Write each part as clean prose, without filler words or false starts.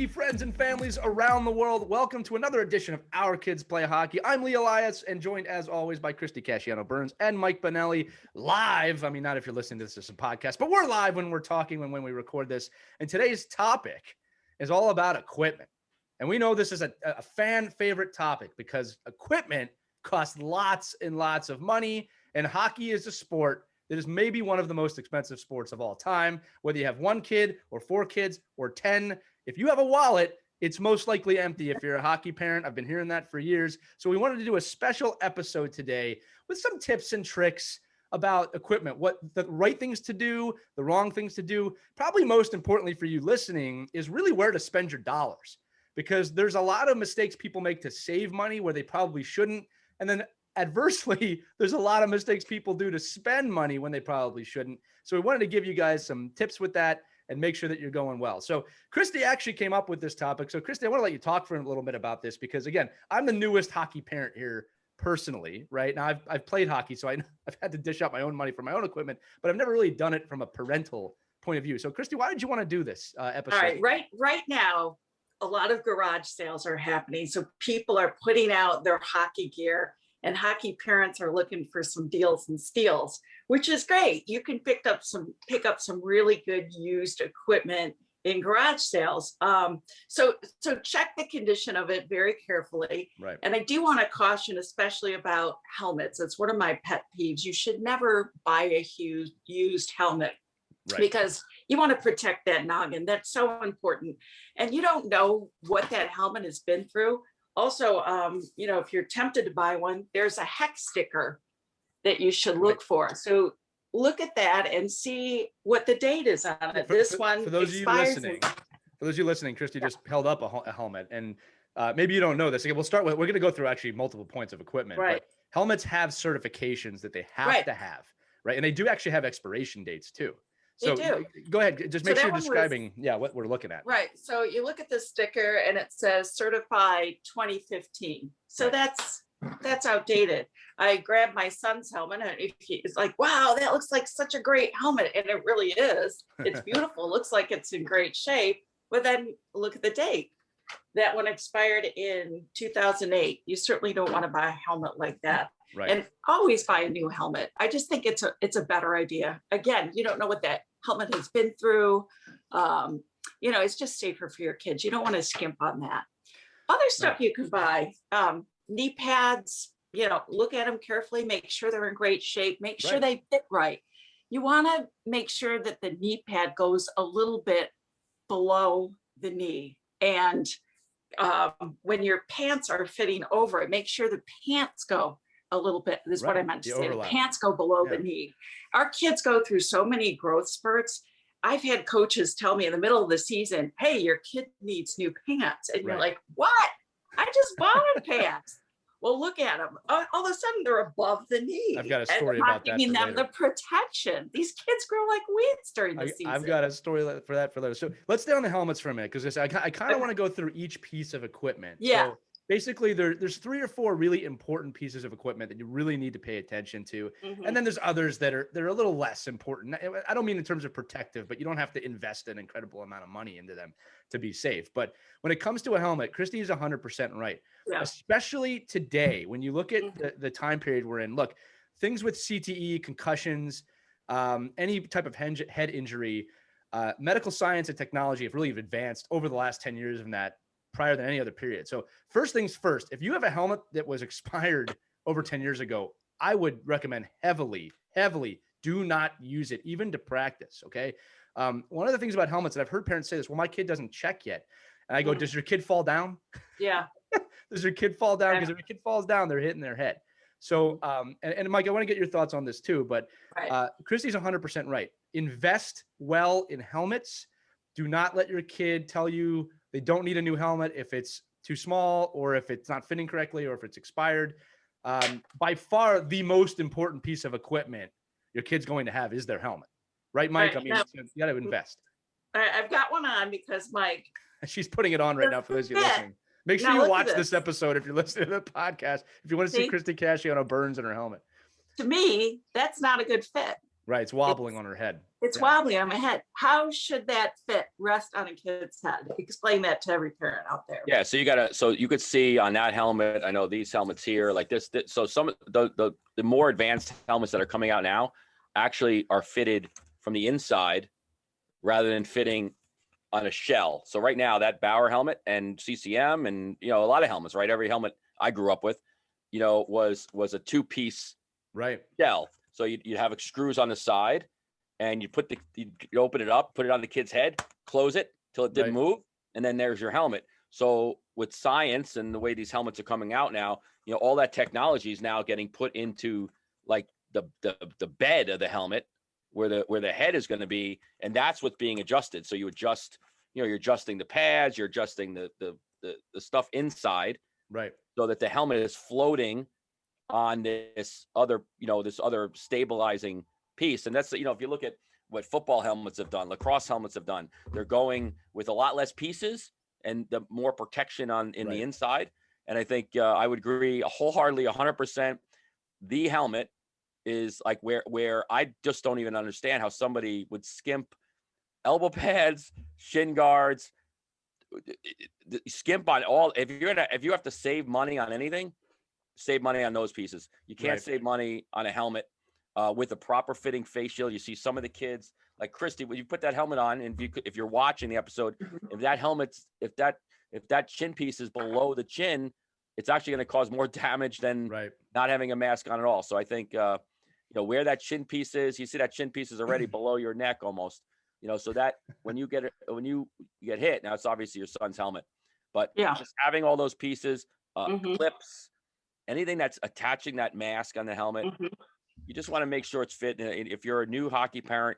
hockey friends and families around the world. Welcome to another edition of Our Kids Play Hockey. I'm Lee Elias, and joined as always by Christy Casciano-Burns and Mike Bonelli live. I mean, not if you're listening to this as a podcast, but we're live when we're talking when we record this. And today's topic is all about equipment. And we know this is a fan favorite topic because equipment costs lots and lots of money, and hockey is a sport that is maybe one of the most expensive sports of all time. Whether you have one kid or 4 kids or 10, if you have a wallet, it's most likely empty if you're a hockey parent. I've been hearing that for years. So we wanted to do a special episode today with some tips and tricks about equipment, what the right things to do, the wrong things to do. Probably most importantly for you listening is really where to spend your dollars, because there's a lot of mistakes people make to save money where they probably shouldn't. And then adversely, there's a lot of mistakes people do to spend money when they probably shouldn't. So we wanted to give you guys some tips with that and make sure that you're going well. So Christy actually came up with this topic. So Christy, I want to let you talk for a little bit about this because, again, I'm the newest hockey parent here personally, right? Now I've played hockey, so I've had to dish out my own money for my own equipment, but I've never really done it from a parental point of view. So Christy, why did you want to do this episode? All right now, a lot of garage sales are happening. So people are putting out their hockey gear, and hockey parents are looking for some deals and steals, which is great. You can pick up some really good used equipment in garage sales. So check the condition of it very carefully. Right. And I do want to caution, especially about helmets. It's one of my pet peeves. You should never buy a used helmet. Right. Because you want to protect that noggin. That's so important. And you don't know what that helmet has been through. Also, if you're tempted to buy one, there's a hex sticker that you should look for. So look at that and see what the date is on it. For those of you listening, Christy just held up a helmet, and maybe you don't know this. We're going to go through actually multiple points of equipment. Right. But helmets have certifications that they have to have, right? And they do actually have expiration dates too. So go ahead. Just make sure you're describing what we're looking at. Right. So you look at the sticker and it says certified 2015. So that's outdated. I grabbed my son's helmet and it's like, wow, that looks like such a great helmet. And it really is. It's beautiful. Looks like it's in great shape. But then look at the date. That one expired in 2008. You certainly don't want to buy a helmet like that. Right. And always buy a new helmet. I just think it's a better idea. Again, you don't know what that helmet has been through. It's just safer for your kids. You don't want to skimp on that. Other stuff you can buy, knee pads, look at them carefully, make sure they're in great shape, make sure they fit right. You want to make sure that the knee pad goes a little bit below the knee. And when your pants are fitting over it, make sure the pants go a little bit. This is what I meant to say. The pants go below the knee. Our kids go through so many growth spurts. I've had coaches tell me in the middle of the season, hey, your kid needs new pants. And you're like, what? I just bought him pants. Well, look at them. All of a sudden, they're above the knee. I've got a story about that. Giving them the protection. These kids grow like weeds during the season. I've got a story for that for later. So let's stay on the helmets for a minute, because I kind of want to go through each piece of equipment. Yeah. So basically, there's 3 or 4 really important pieces of equipment that you really need to pay attention to. Mm-hmm. And then there's others that are a little less important. I don't mean in terms of protective, but you don't have to invest an incredible amount of money into them to be safe. But when it comes to a helmet, Christy is 100% right. Yeah. Especially today, when you look at the time period we're in, look, things with CTE, concussions, any type of head injury, medical science and technology have really advanced over the last 10 years in that, prior than any other period. So first things first, if you have a helmet that was expired over 10 years ago, I would recommend heavily, do not use it, even to practice. Okay. One of the things about helmets, and I've heard parents say this, well, my kid doesn't check yet. And I go, does your kid fall down? Yeah. Does your kid fall down? Because if your kid falls down, they're hitting their head. So, and Mike, I want to get your thoughts on this too, but Christy's 100% right. Invest well in helmets. Do not let your kid tell you they don't need a new helmet if it's too small, or if it's not fitting correctly, or if it's expired. By far, the most important piece of equipment your kid's going to have is their helmet. Right, Mike? Right. I mean, you got to invest. I've got one on because Mike. She's putting it on right now for those of you listening. Make sure you watch this episode if you're listening to the podcast, if you want to see Christy Casciano-Burns in her helmet. To me, that's not a good fit. Right. It's wobbling on her head. It's Yeah. wobbly on my head. How should that fit rest on a kid's head? Explain that to every parent out there. Yeah, so you could see on that helmet, I know these helmets here, like this so some of the more advanced helmets that are coming out now actually are fitted from the inside rather than fitting on a shell. So right now that Bauer helmet and CCM and a lot of helmets, right? Every helmet I grew up with, was a two-piece Right. shell. So you'd have screws on the side, and you open it up, put it on the kid's head, close it till it didn't move, and then there's your helmet. So with science and the way these helmets are coming out now, all that technology is now getting put into like the bed of the helmet where the head is going to be, and that's what's being adjusted. So you adjust, you're adjusting the pads, you're adjusting the stuff inside, right, so that the helmet is floating on this other stabilizing piece. And that's, if you look at what football helmets have done, lacrosse helmets have done, they're going with a lot less pieces and the more protection in the inside. And I think I would agree wholeheartedly 100%. The helmet is like where I just don't even understand how somebody would skimp elbow pads, shin guards, skimp on all. If you have to save money on anything, save money on those pieces. You can't save money on a helmet with a proper fitting face shield. You see some of the kids like Christy, when you put that helmet on, and if you're watching the episode, if that chin piece is below the chin, it's actually going to cause more damage than not having a mask on at all. So I think where that chin piece is, you see that chin piece is already below your neck almost. So that when you get hit, now it's obviously your son's helmet, but just having all those pieces, clips, anything that's attaching that mask on the helmet, you just want to make sure it's fit. And if you're a new hockey parent,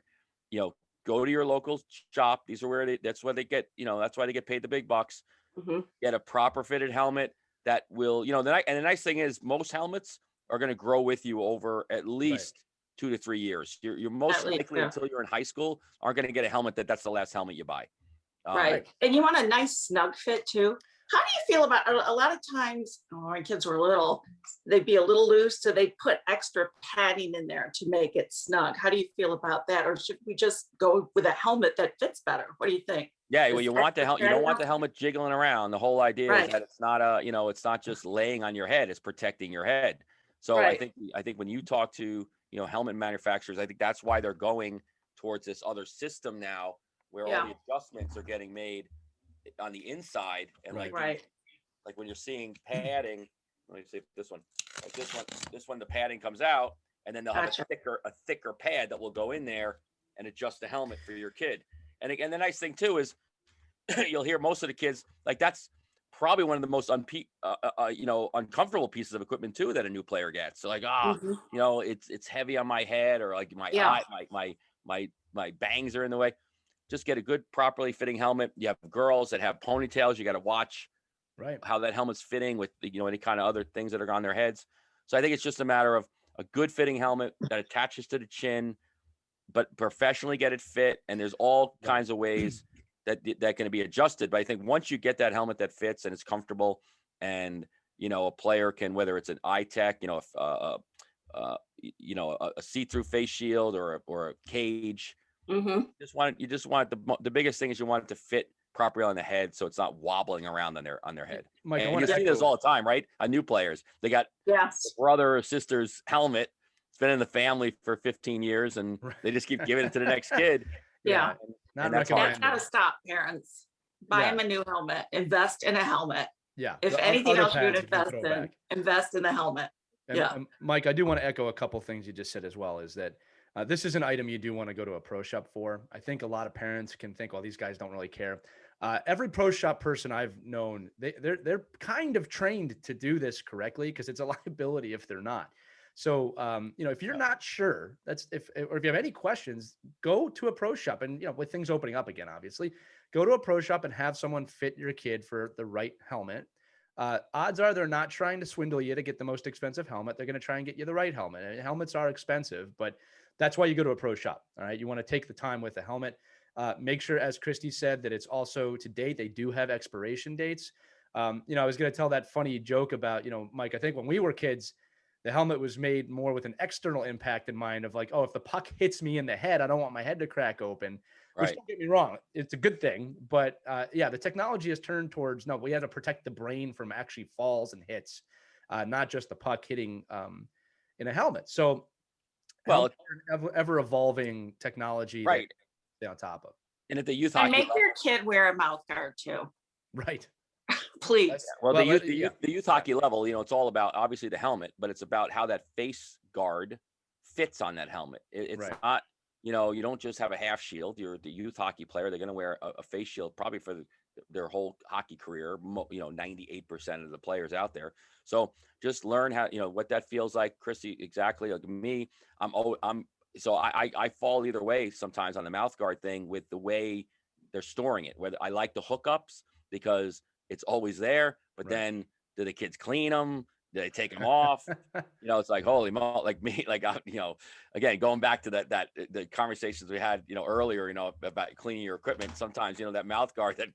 go to your local shop. These are where that's where they get, that's why they get paid the big bucks. Get a proper fitted helmet that will, and the nice thing is most helmets are going to grow with you over at least 2 to 3 years. You're most likely until you're in high school aren't going to get a helmet that's the last helmet you buy. Right. And you want a nice snug fit too. How do you feel about a lot of times when my kids were little, they'd be a little loose, so they put extra padding in there to make it snug. How do you feel about that? Or should we just go with a helmet that fits better? What do you think? Yeah, well, you want the helmet. You don't want the helmet jiggling around. The whole idea is that it's not it's not just laying on your head; it's protecting your head. So I think when you talk to helmet manufacturers, I think that's why they're going towards this other system now, where all the adjustments are getting made on the inside, and like when you're seeing padding. Let me see this one. Like this one, the padding comes out, and then they'll have a thicker pad that will go in there and adjust the helmet for your kid. And again, the nice thing too is you'll hear most of the kids like that's probably one of the most uncomfortable pieces of equipment too that a new player gets. So like, it's heavy on my head, or like my eye, my bangs are in the way. Just get a good, properly fitting helmet. You have girls that have ponytails. You got to watch how that helmet's fitting with any kind of other things that are on their heads. So I think it's just a matter of a good fitting helmet that attaches to the chin, but professionally get it fit. And there's all kinds of ways that can be adjusted. But I think once you get that helmet that fits and it's comfortable, and a player can, whether it's an eye tech, a see-through face shield or a cage. You just want the biggest thing is you want it to fit properly on the head, so it's not wobbling around on their head. Mike, and you see this all the time, right? On new players, they got the brother or sister's helmet. It's been in the family for 15 years, and they just keep giving it to the next kid. And that's gotta stop, parents. Buy them a new helmet. Invest in a helmet. Yeah. If anything else you would invest in the helmet. And Mike, I do want to echo a couple things you just said as well, is that this is an item you do want to go to a pro shop for. I think a lot of parents can think, well, these guys don't really care. Every pro shop person I've known, they're kind of trained to do this correctly, because it's a liability if they're not. So, if you're not sure, or if you have any questions, go to a pro shop. And, with things opening up again, obviously, go to a pro shop and have someone fit your kid for the right helmet. Odds are they're not trying to swindle you to get the most expensive helmet. They're going to try and get you the right helmet. And helmets are expensive, but that's why you go to a pro shop. All right. You want to take the time with the helmet. Make sure, as Christy said, that it's also to date. They do have expiration dates. I was going to tell that funny joke about, Mike, I think when we were kids, The helmet was made more with an external impact in mind of like, oh, if the puck hits me in the head, I don't want my head to crack open. Which, Right. don't get me wrong, it's a good thing. But yeah, the technology has turned towards, no, we have to protect the brain from actually falls and hits, not just the puck hitting in a helmet. So Well, ever evolving technology that right. stay on top of. And at the youth And hockey make level, your kid wear a mouth guard too, Right. please. well, Well, the youth hockey level, it's all about obviously the helmet, but it's about how that face guard fits on that helmet. It's Right. not, you don't just have a half shield. You're the youth hockey player. They're going to wear a face shield probably for their whole hockey career. 98% of the players out there. So just learn how, what that feels like. Christy, exactly like me. So I fall either way sometimes on the mouth guard thing with the way they're storing it. Whether I like the hookups because it's always there, but Right. then do the kids clean them? Do they take them off? It's like, holy moly, like me, like, again, going back to the conversations we had, earlier, about cleaning your equipment. Sometimes, that mouth guard that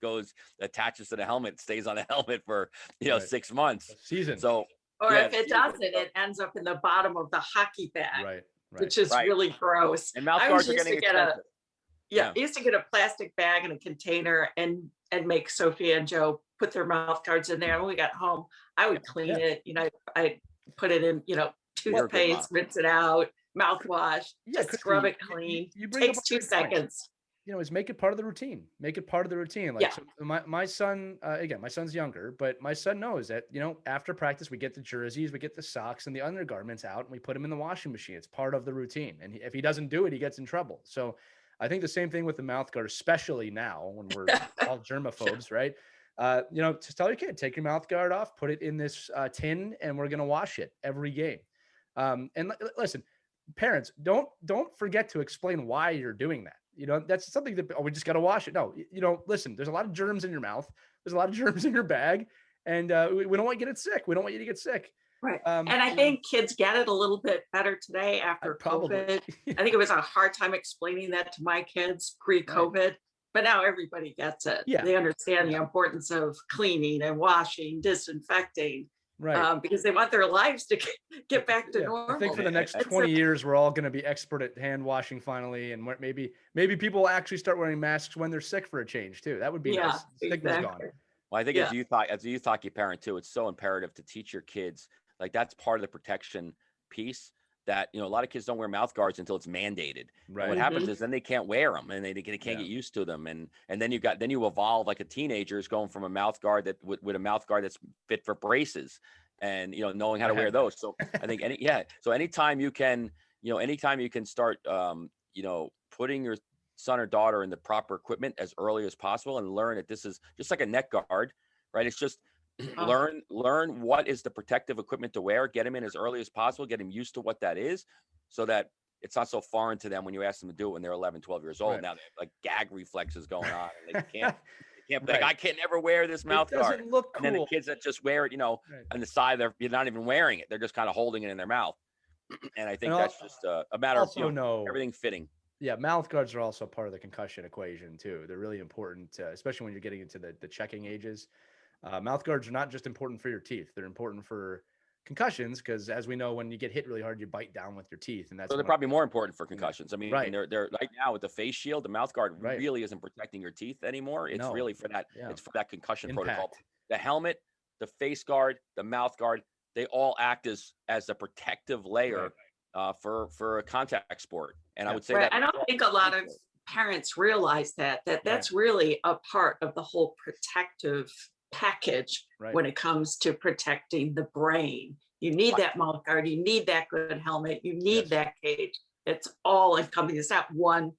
attaches to the helmet stays on the helmet for, Right. 6 months. Season. So, Or yeah, if it doesn't, it ends up in the bottom of the hockey bag, Right. which is Right. really gross. And mouth I guards was are used getting to get expensive. I used to get a plastic bag and a container and make Sophie and Joe put their mouth guards in there. And when we got home, I would clean it. I put it in, toothpaste, rinse it out, mouthwash, just scrub it clean. You bring Takes up a 2 good point. seconds. Is make it part of the routine. Make it part of the routine. Like, Yeah. so my son, again, my son's younger, but my son knows that, after practice, we get the jerseys, we get the socks and the undergarments out and we put them in the washing machine. It's part of the routine. And if he doesn't do it, he gets in trouble. So I think the same thing with the mouth guard, especially now when we're all germaphobes, right? Just tell your kid, take your mouth guard off, put it in this tin, and we're going to wash it every game. And listen, parents, don't forget to explain why you're doing that. That's something that, we just got to wash it. No, listen, there's a lot of germs in your mouth. There's a lot of germs in your bag. And we don't want you to get sick. We don't want you to get sick. Right. And I think kids get it a little bit better today after COVID. I think it was a hard time explaining that to my kids pre-COVID, right. But now everybody gets it. Yeah. They understand the importance of cleaning and washing, disinfecting. Right. Because they want their lives to get back to normal. I think for the next 20 years, we're all going to be expert at hand washing finally. And maybe people will actually start wearing masks when they're sick for a change too. That would be nice. Stigma's gone. Well, I think as a youth hockey parent too, it's so imperative to teach your kids. Like that's part of the protection piece that, a lot of kids don't wear mouth guards until it's mandated. Right. And what happens is then they can't wear them and they can't get used to them. And then you evolve like a teenager is going from a mouth guard that with a mouth guard that's fit for braces and, knowing how to wear those. So I think so anytime you can start, putting your son or daughter in the proper equipment as early as possible and learn that this is just like a neck guard, right? It's just, learn what is the protective equipment to wear, get them in as early as possible, get them used to what that is so that it's not so foreign to them when you ask them to do it when they're 11, 12 years old. Right. Now they have like gag reflexes going on and they can't right. I can never wear this mouth guard. Look cool. And then the kids that just wear it, on the side, you're not even wearing it. They're just kind of holding it in their mouth. And I think that's just a matter of everything fitting. Yeah, mouth guards are also part of the concussion equation too. They're really important, especially when you're getting into the checking ages. Mouth guards are not just important for your teeth; they're important for concussions because, as we know, when you get hit really hard, you bite down with your teeth, and that's so they're probably more important for concussions. I mean, right. They're right now with the face shield, the mouth guard really isn't protecting your teeth anymore. It's really for that. Yeah. It's for that concussion protocol. The helmet, the face guard, the mouth guard, they all act as a protective layer for a contact sport. And I would say that I don't think a lot of parents realize that's really a part of the whole protective package when it comes to protecting the brain. You need that mouth guard, you need that good helmet, you need that cage. It's all encompassing. It's not one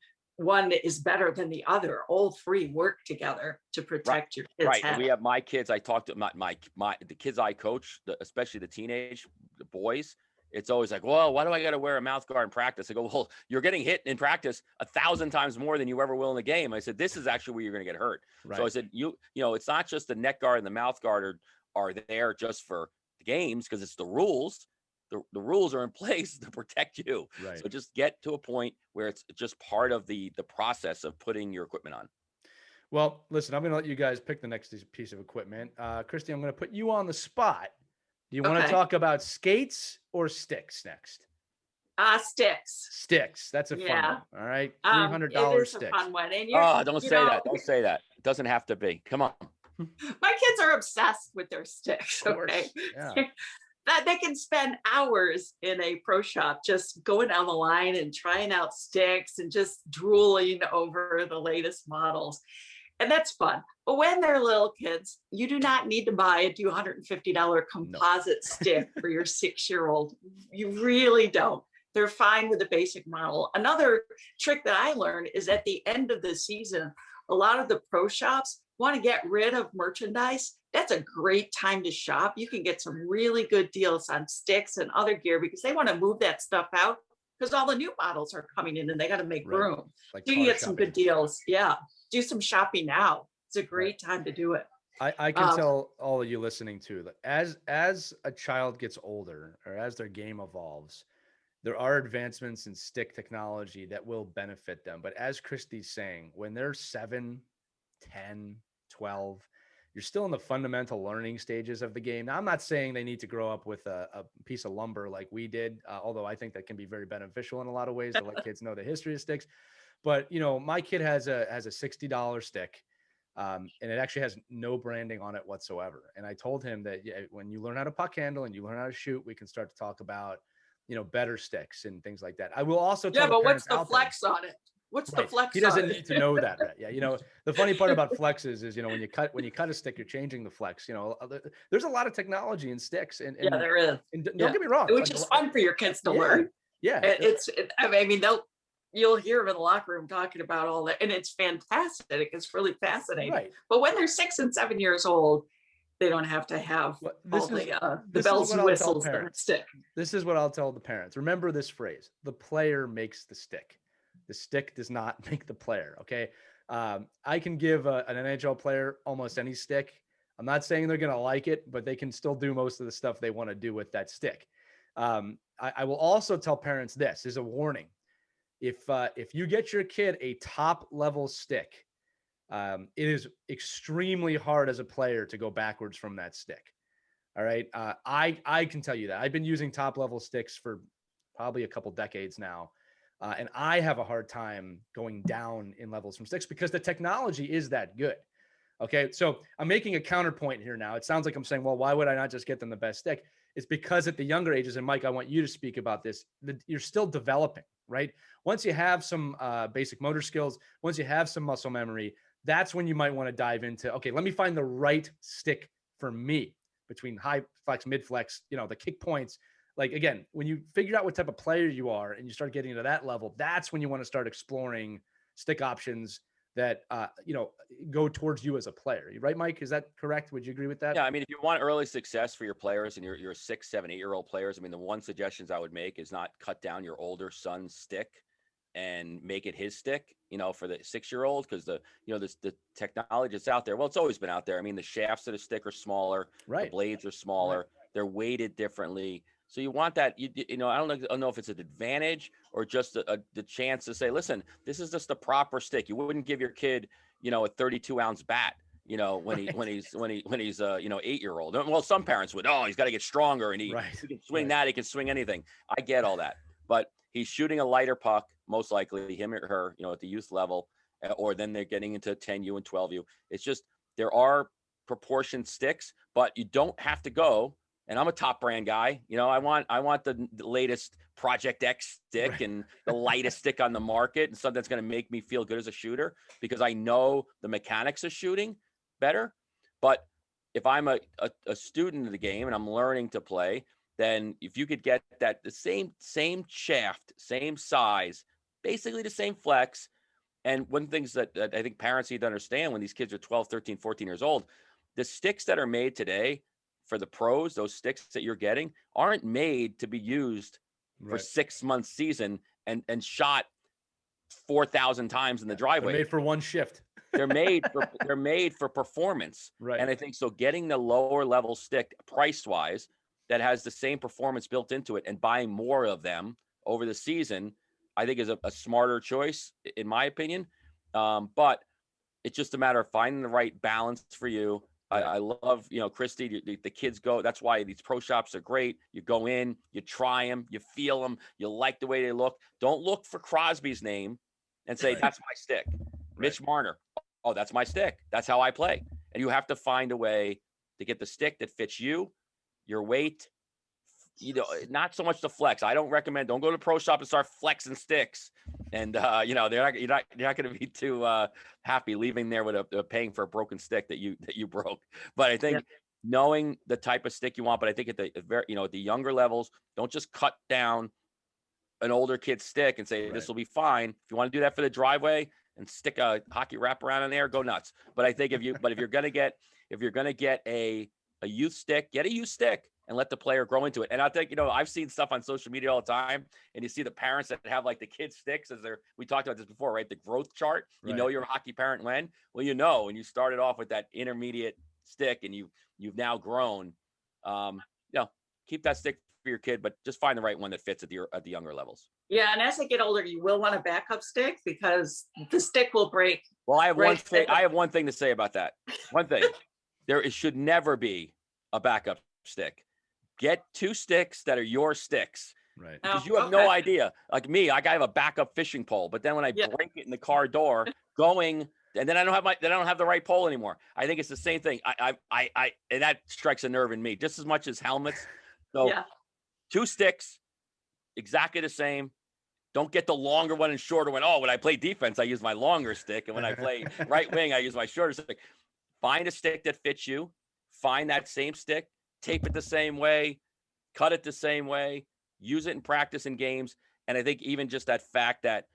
is better than the other. All three work together to protect your kids' head. We have my kids. I talked to the kids I coach, especially the boys. It's always like, well, why do I got to wear a mouth guard in practice? I go, well, you're getting hit in practice 1,000 times more than you ever will in the game. I said, this is actually where you're going to get hurt. Right. So I said, it's not just the neck guard and the mouth guard are there just for the games because it's the rules. The rules are in place to protect you. Right. So just get to a point where it's just part of the process of putting your equipment on. Well, listen, I'm going to let you guys pick the next piece of equipment. Christy, I'm going to put you on the spot. Do you want to talk about skates or sticks next? Sticks. Sticks. That's a fun one. All right. $300 it is sticks. A fun one. And don't say that. Don't say that. It doesn't have to be. Come on. My kids are obsessed with their sticks. Okay. Yeah. That they can spend hours in a pro shop just going down the line and trying out sticks and just drooling over the latest models. And that's fun. But when they're little kids, you do not need to buy a $250 composite stick for your 6-year-old. You really don't. They're fine with the basic model. Another trick that I learned is at the end of the season, a lot of the pro shops want to get rid of merchandise. That's a great time to shop. You can get some really good deals on sticks and other gear because they want to move that stuff out because all the new models are coming in and they got to make room. Like you can get some good deals. Yeah. Do some shopping now. It's a great time to do it. I can tell all of you listening too that as a child gets older or as their game evolves, there are advancements in stick technology that will benefit them. But as Christy's saying, when they're 7, 10, 12, you're still in the fundamental learning stages of the game. Now, I'm not saying they need to grow up with a piece of lumber like we did, although I think that can be very beneficial in a lot of ways to let kids know the history of sticks. But, my kid has a $60 stick, and it actually has no branding on it whatsoever. And I told him that when you learn how to puck handle and you learn how to shoot, we can start to talk about, better sticks and things like that. I will also tell but what's the flex on it? What's the flex? He doesn't need to know that, right? Yeah. The funny part about flexes is, when you cut a stick, you're changing the flex. There's a lot of technology in sticks, and there is. And don't get me wrong, which is fun for your kids to learn. Yeah, you'll hear them in the locker room talking about all that, and it's fantastic. It's really fascinating. Right. But when they're 6 and 7 years old, they don't have to have the bells and whistles that are stick. This is what I'll tell the parents. Remember this phrase: the player makes the stick. The stick does not make the player. Okay. I can give an NHL player almost any stick. I'm not saying they're going to like it, but they can still do most of the stuff they want to do with that stick. I will also tell parents this is a warning. If you get your kid a top level stick, it is extremely hard as a player to go backwards from that stick. All right. I can tell you that I've been using top level sticks for probably a couple decades now. And I have a hard time going down in levels from sticks because the technology is that good. Okay. So I'm making a counterpoint here now. It sounds like I'm saying, well, why would I not just get them the best stick? It's because at the younger ages, and Mike, I want you to speak about this, you're still developing, right? Once you have some basic motor skills, once you have some muscle memory, that's when you might want to dive into, okay, let me find the right stick for me between high flex, mid flex, the kick points. Like, again, when you figure out what type of player you are and you start getting to that level, that's when you want to start exploring stick options that, go towards you as a player. Right, Mike? Is that correct? Would you agree with that? Yeah. I mean, if you want early success for your players and you're 6, 7, 8-year-old players, I mean, the one suggestions I would make is not cut down your older son's stick and make it his stick, for the 6-year-old, because the technology that's out there, well, it's always been out there. I mean, the shafts of the stick are smaller, right? The blades are smaller, they're weighted differently. So you want that, I don't know if it's an advantage or just the chance to say, listen, this is just the proper stick. You wouldn't give your kid, a 32-ounce bat, when he's 8-year-old. Well, some parents would, he's got to get stronger and he can swing that. He can swing anything. I get all that, but he's shooting a lighter puck, most likely him or her, at the youth level, or then they're getting into 10U and 12U. It's just, there are proportioned sticks, but you don't have to go. And I'm a top brand guy. I want the latest Project X stick and the lightest stick on the market and something that's going to make me feel good as a shooter because I know the mechanics of shooting better. But if I'm a student of the game and I'm learning to play, then if you could get the same shaft, same size, basically the same flex. And one of the things that I think parents need to understand when these kids are 12, 13, 14 years old, the sticks that are made today for the pros, those sticks that you're getting aren't made to be used for 6 months season and shot 4,000 times in the driveway. They're made for one shift. They're made for performance. Right. And I think so getting the lower level stick price wise that has the same performance built into it and buying more of them over the season, I think is a smarter choice in my opinion. But it's just a matter of finding the right balance for you I love, Christy, the kids go. That's why these pro shops are great. You go in, you try them, you feel them, you like the way they look. Don't look for Crosby's name and say, that's my stick. Mitch Marner. Oh, that's my stick. That's how I play. And you have to find a way to get the stick that fits you, your weight, not so much the flex. I don't recommend, don't go to the pro shop and start flexing sticks. And, you're not going to be too happy leaving there with paying for a broken stick that you broke. But I think knowing the type of stick you want, but I think at the younger levels, don't just cut down an older kid's stick and say, this will be fine. If you want to do that for the driveway and stick a hockey wraparound in there, go nuts. But I think if you're going to get a youth stick, get a youth stick and let the player grow into it. And I think, I've seen stuff on social media all the time, and you see the parents that have like the kids sticks we talked about this before, right? The growth chart, you're a hockey parent when? Well, and you started off with that intermediate stick and you've now grown, keep that stick for your kid, but just find the right one that fits at the younger levels. Yeah. And as they get older, you will want a backup stick because the stick will break. Well, I have one thing to say about that. One thing, should never be a backup stick. Get two sticks that are your sticks. Right. Because you have no idea. Like me, I have a backup fishing pole, but then when I break it in the car door and then I don't have the right pole anymore. I think it's the same thing. I and that strikes a nerve in me just as much as helmets. So two sticks, exactly the same. Don't get the longer one and shorter one. Oh, when I play defense, I use my longer stick. And when I play right wing, I use my shorter stick. Find a stick that fits you. Find that same stick. Tape it the same way, cut it the same way, use it in practice in games. And I think even just that fact that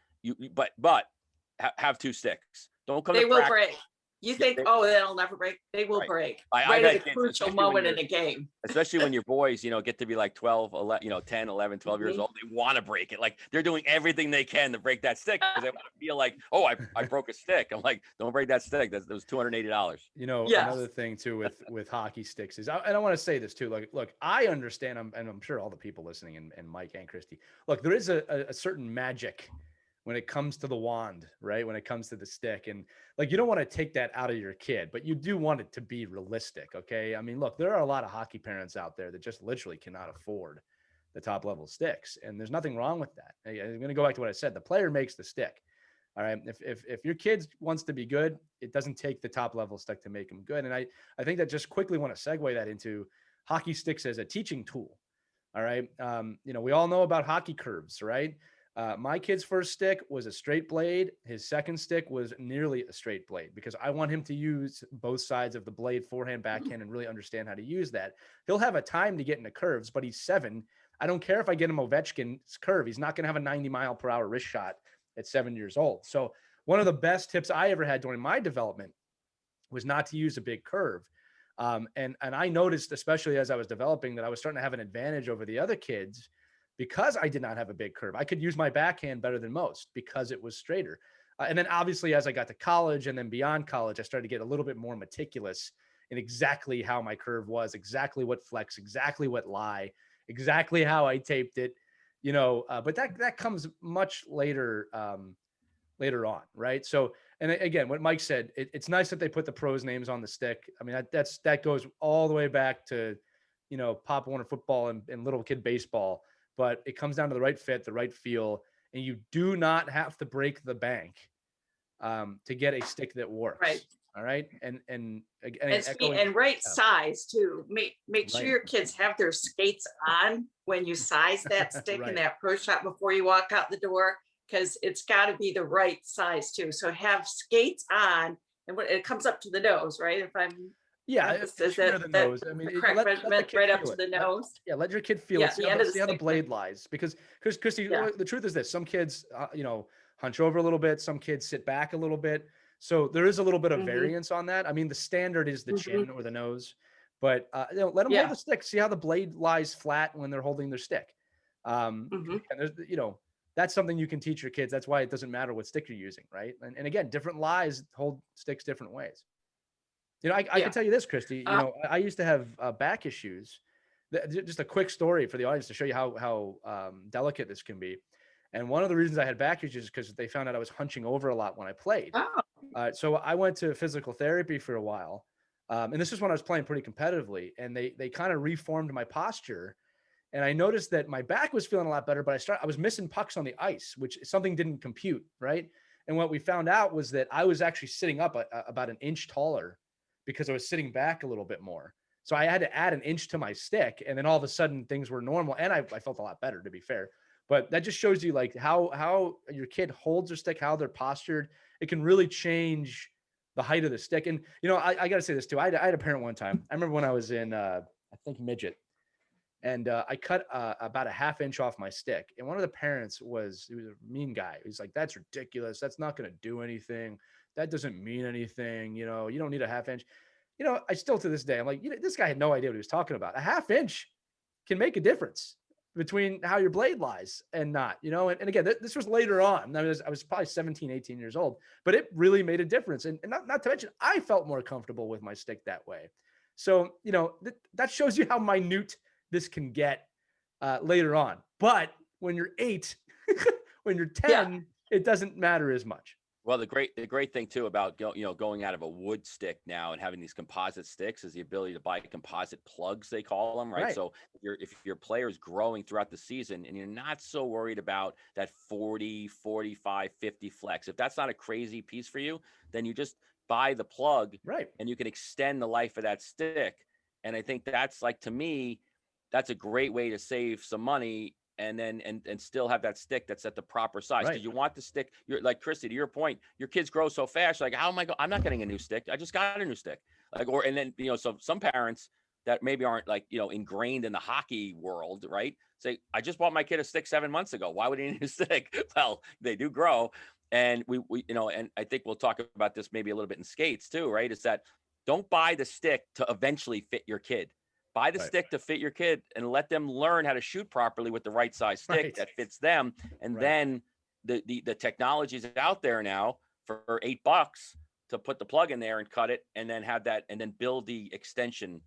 have two sticks. Don't come. They will break. You think, that'll never break. They will break. Right at the crucial moment in a game. Especially when your boys, get to be like 12, 11, 10, 11, 12 years old. They want to break it. Like they're doing everything they can to break that stick because they want to feel like, I broke a stick. I'm like, don't break that stick. That was $280. Another thing too with hockey sticks is, and I want to say this too, like, look, I understand, and I'm sure all the people listening and Mike and Christy, look, there is a certain magic when it comes to the wand, right? When it comes to the stick, and like, you don't want to take that out of your kid, but you do want it to be realistic. Okay. I mean, look, there are a lot of hockey parents out there that just literally cannot afford the top level sticks. And there's nothing wrong with that. I'm going to go back to what I said. The player makes the stick. All right. If your kid wants to be good, it doesn't take the top level stick to make them good. And I think that just quickly want to segue that into hockey sticks as a teaching tool. All right. We all know about hockey curves, right? My kid's first stick was a straight blade. His second stick was nearly a straight blade because I want him to use both sides of the blade, forehand, backhand, and really understand how to use that. He'll have a time to get into curves, but he's 7. I don't care if I get him Ovechkin's curve. He's not going to have a 90-mile-per-hour wrist shot at 7 years old. So one of the best tips I ever had during my development was not to use a big curve. And I noticed, especially as I was developing, that I was starting to have an advantage over the other kids because I did not have a big curve. I could use my backhand better than most because it was straighter. And then obviously as I got to college and then beyond college, I started to get a little bit more meticulous in exactly how my curve was, exactly what flex, exactly what lie, exactly how I taped it, but that comes much later on. Right. So, and again, what Mike said, it's nice that they put the pros' names on the stick. I mean, that goes all the way back to, Pop Warner football and little kid baseball. But it comes down to the right fit, the right feel, and you do not have to break the bank to get a stick that works. Right. All right. And right size too. Make sure your kids have their skates on when you size that stick in that pro shop before you walk out the door, because it's got to be the right size too. So have skates on, and when it comes up to the nose, right? If I'm is that the nose. I mean, correct measurement right up to the nose. Let your kid feel it. See how the blade lies. Because Christy, the truth is this: some kids, hunch over a little bit. Some kids sit back a little bit. So there is a little bit of variance on that. I mean, the standard is the chin or the nose, but let them hold the stick. See how the blade lies flat when they're holding their stick. And there's, that's something you can teach your kids. That's why it doesn't matter what stick you're using, right? And again, different lies hold sticks different ways. I can tell you this, Christy. I used to have back issues. Just a quick story for the audience to show you how delicate this can be. And one of the reasons I had back issues is because they found out I was hunching over a lot when I played. So I went to physical therapy for a while. And this is when I was playing pretty competitively, and they kind of reformed my posture. And I noticed that my back was feeling a lot better, but I was missing pucks on the ice, which something didn't compute, right? And what we found out was that I was actually sitting up about an inch taller because I was sitting back a little bit more. So I had to add an inch to my stick, and then all of a sudden things were normal, and I felt a lot better, to be fair. But that just shows you like how your kid holds their stick, how they're postured. It can really change the height of the stick. And I got to say this too. I had a parent one time. I remember when I was in I think midget, and I cut about a half inch off my stick. And one of the parents he was a mean guy. He's like, "That's ridiculous. That's not going to do anything. That doesn't mean anything. You don't need a half inch." I still to this day, I'm like, this guy had no idea what he was talking about. A half inch can make a difference between how your blade lies and not, and again, this was later on. I was probably 17, 18 years old, but it really made a difference. And not to mention, I felt more comfortable with my stick that way. So, that shows you how minute this can get later on. But when you're 8, when you're 10, it doesn't matter as much. Well, the great thing too about going out of a wood stick now and having these composite sticks is the ability to buy composite plugs, they call them, right? So if your player is growing throughout the season and you're not so worried about that 40, 45, 50 flex, if that's not a crazy piece for you, then you just buy the plug, right? And you can extend the life of that stick. And I think that's like, to me, that's a great way to save some money and then and still have that stick that's at the proper size. Because you want the stick, you're like Christy, to your point, your kids grow so fast, like, how am I I'm not getting a new stick. I just got a new stick. Like, and then, so some parents that maybe aren't like, ingrained in the hockey world, right? Say, I just bought my kid a stick 7 months ago. Why would he need a stick? Well, they do grow. And we and I think we'll talk about this maybe a little bit in skates too, right? Is that don't buy the stick to eventually fit your kid. Buy the stick to fit your kid and let them learn how to shoot properly with the right size stick that fits them. And then the technology is out there now for $8 to put the plug in there and cut it, and then have that, and then build the extension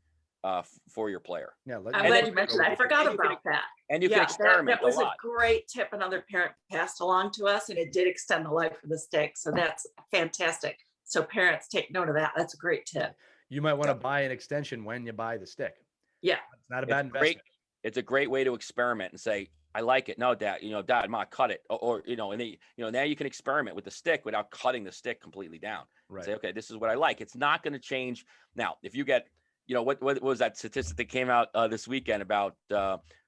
for your player. Yeah, I'm glad you mentioned that. I forgot about that. And you can experiment. That was a great tip another parent passed along to us, and it did extend the life of the stick. So that's fantastic. So parents, take note of that. That's a great tip. You might want to buy an extension when you buy the stick. Yeah. It's not a bad investment. It's a great way to experiment and say, I like it. No, Dad, Dad, Ma, cut it. Or and then, now you can experiment with the stick without cutting the stick completely down. Right. Say, okay, this is what I like. It's not going to change. Now, if you get, what was that statistic that came out this weekend about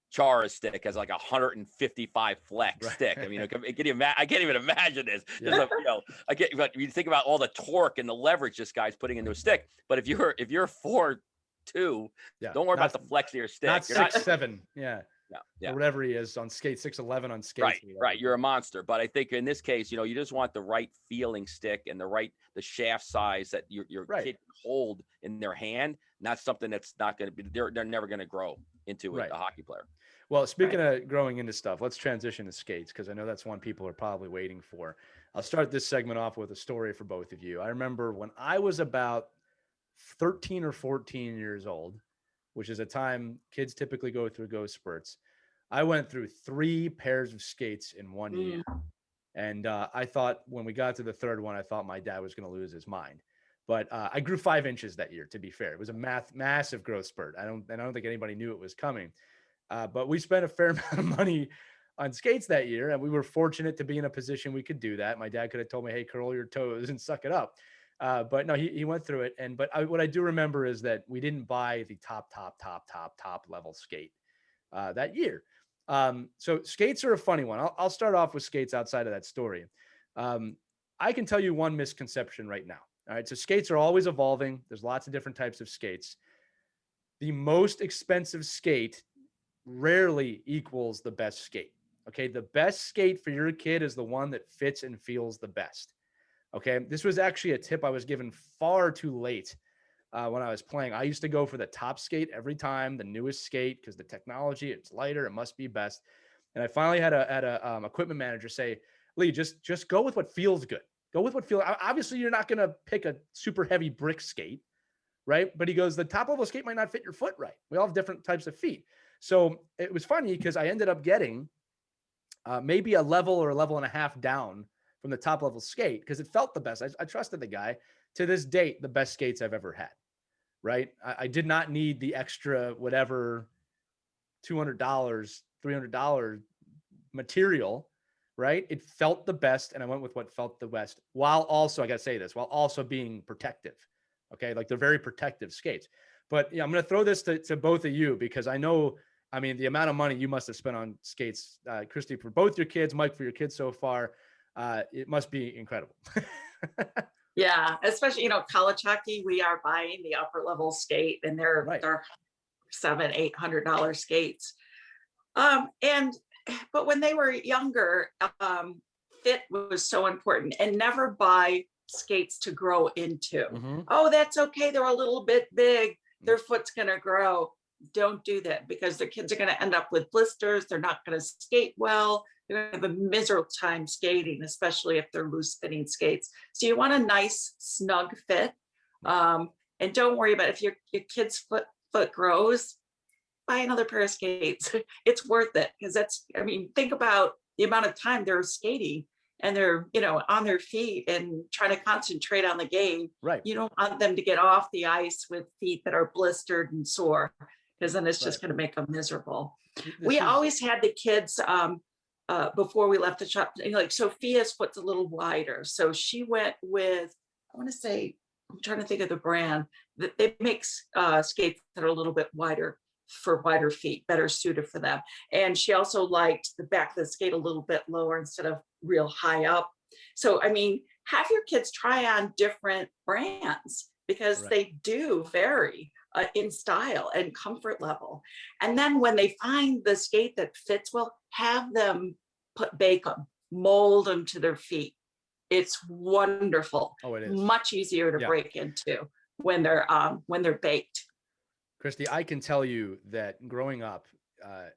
Chara's stick has like 155 flex stick. I mean, I can't even imagine this. Yeah. But you think about all the torque and the leverage this guy's putting into a stick. But if you're 4'2", don't worry about the flex of your stick. Not 6'7", yeah. Yeah. Or whatever he is on skate, 6'11" on skates. Right. You're a monster. But I think in this case, you just want the right feeling stick and the shaft size that your kid can hold in their hand. Not something that's not going to be, they're never going to grow into a hockey player. Well, speaking of growing into stuff, let's transition to skates, because I know that's one people are probably waiting for. I'll start this segment off with a story for both of you. I remember when I was about 13 or 14 years old, which is a time kids typically go through growth spurts. I went through 3 pairs of skates in 1 year. And I thought when we got to the third one, I thought my dad was going to lose his mind. But I grew 5 inches that year, to be fair. It was a massive growth spurt. I don't think anybody knew it was coming. But we spent a fair amount of money on skates that year, and we were fortunate to be in a position we could do that. My dad could have told me, hey, curl your toes and suck it up. But no, he went through it. What I do remember is that we didn't buy the top level skate that year. So skates are a funny one. I'll start off with skates outside of that story. I can tell you one misconception right now. All right. So skates are always evolving. There's lots of different types of skates. The most expensive skate rarely equals the best skate. Okay. The best skate for your kid is the one that fits and feels the best. Okay. This was actually a tip I was given far too late when I was playing. I used to go for the top skate every time, the newest skate, because the technology, it's lighter, it must be best. And I finally had a equipment manager say, Lee, just go with what feels good. Go with what feels. Obviously, you're not going to pick a super heavy brick skate, right? But he goes, the top level skate might not fit your foot right. We all have different types of feet. So it was funny because I ended up getting maybe a level or a level and a half down from the top level skate because it felt the best. I trusted the guy. To this date, the best skates I've ever had. right? I did not need the extra whatever $200, $300 material, right? It felt the best, and I went with what felt the best, while also, I gotta say this, while also being protective. Okay, like they're very protective skates. But yeah, I'm gonna throw this to both of you because I know, I mean, the amount of money you must have spent on skates, Christy, for both your kids, Mike, for your kids so far, it must be incredible. Yeah, especially, college hockey, we are buying the upper level skate, and they're Right. they're $700-800 skates. And but when they were younger, fit was so important, and never buy skates to grow into. Mm-hmm. Oh, that's okay. They're a little bit big. Their foot's going to grow. Don't do that, because the kids are going to end up with blisters. They're not going to skate well. They're going to have a miserable time skating, especially if they're loose fitting skates. So you want a nice snug fit. And don't worry about if your kid's foot grows, buy another pair of skates. It's worth it, because think about the amount of time they're skating, and they're, on their feet and trying to concentrate on the game. Right. You don't want them to get off the ice with feet that are blistered and sore, because then it's just going to make them miserable. We always had the kids, before we left the shop, like Sophia's foot's a little wider. So she went with, I'm trying to think of the brand that they make skates that are a little bit wider, for wider feet, better suited for them. And she also liked the back of the skate a little bit lower instead of real high up. So, have your kids try on different brands, because they do vary in style and comfort level. And then when they find the skate that fits well, have them bake them, mold them to their feet. It's wonderful. Oh, it is much easier to break into when they're baked. Christy, I can tell you that growing up,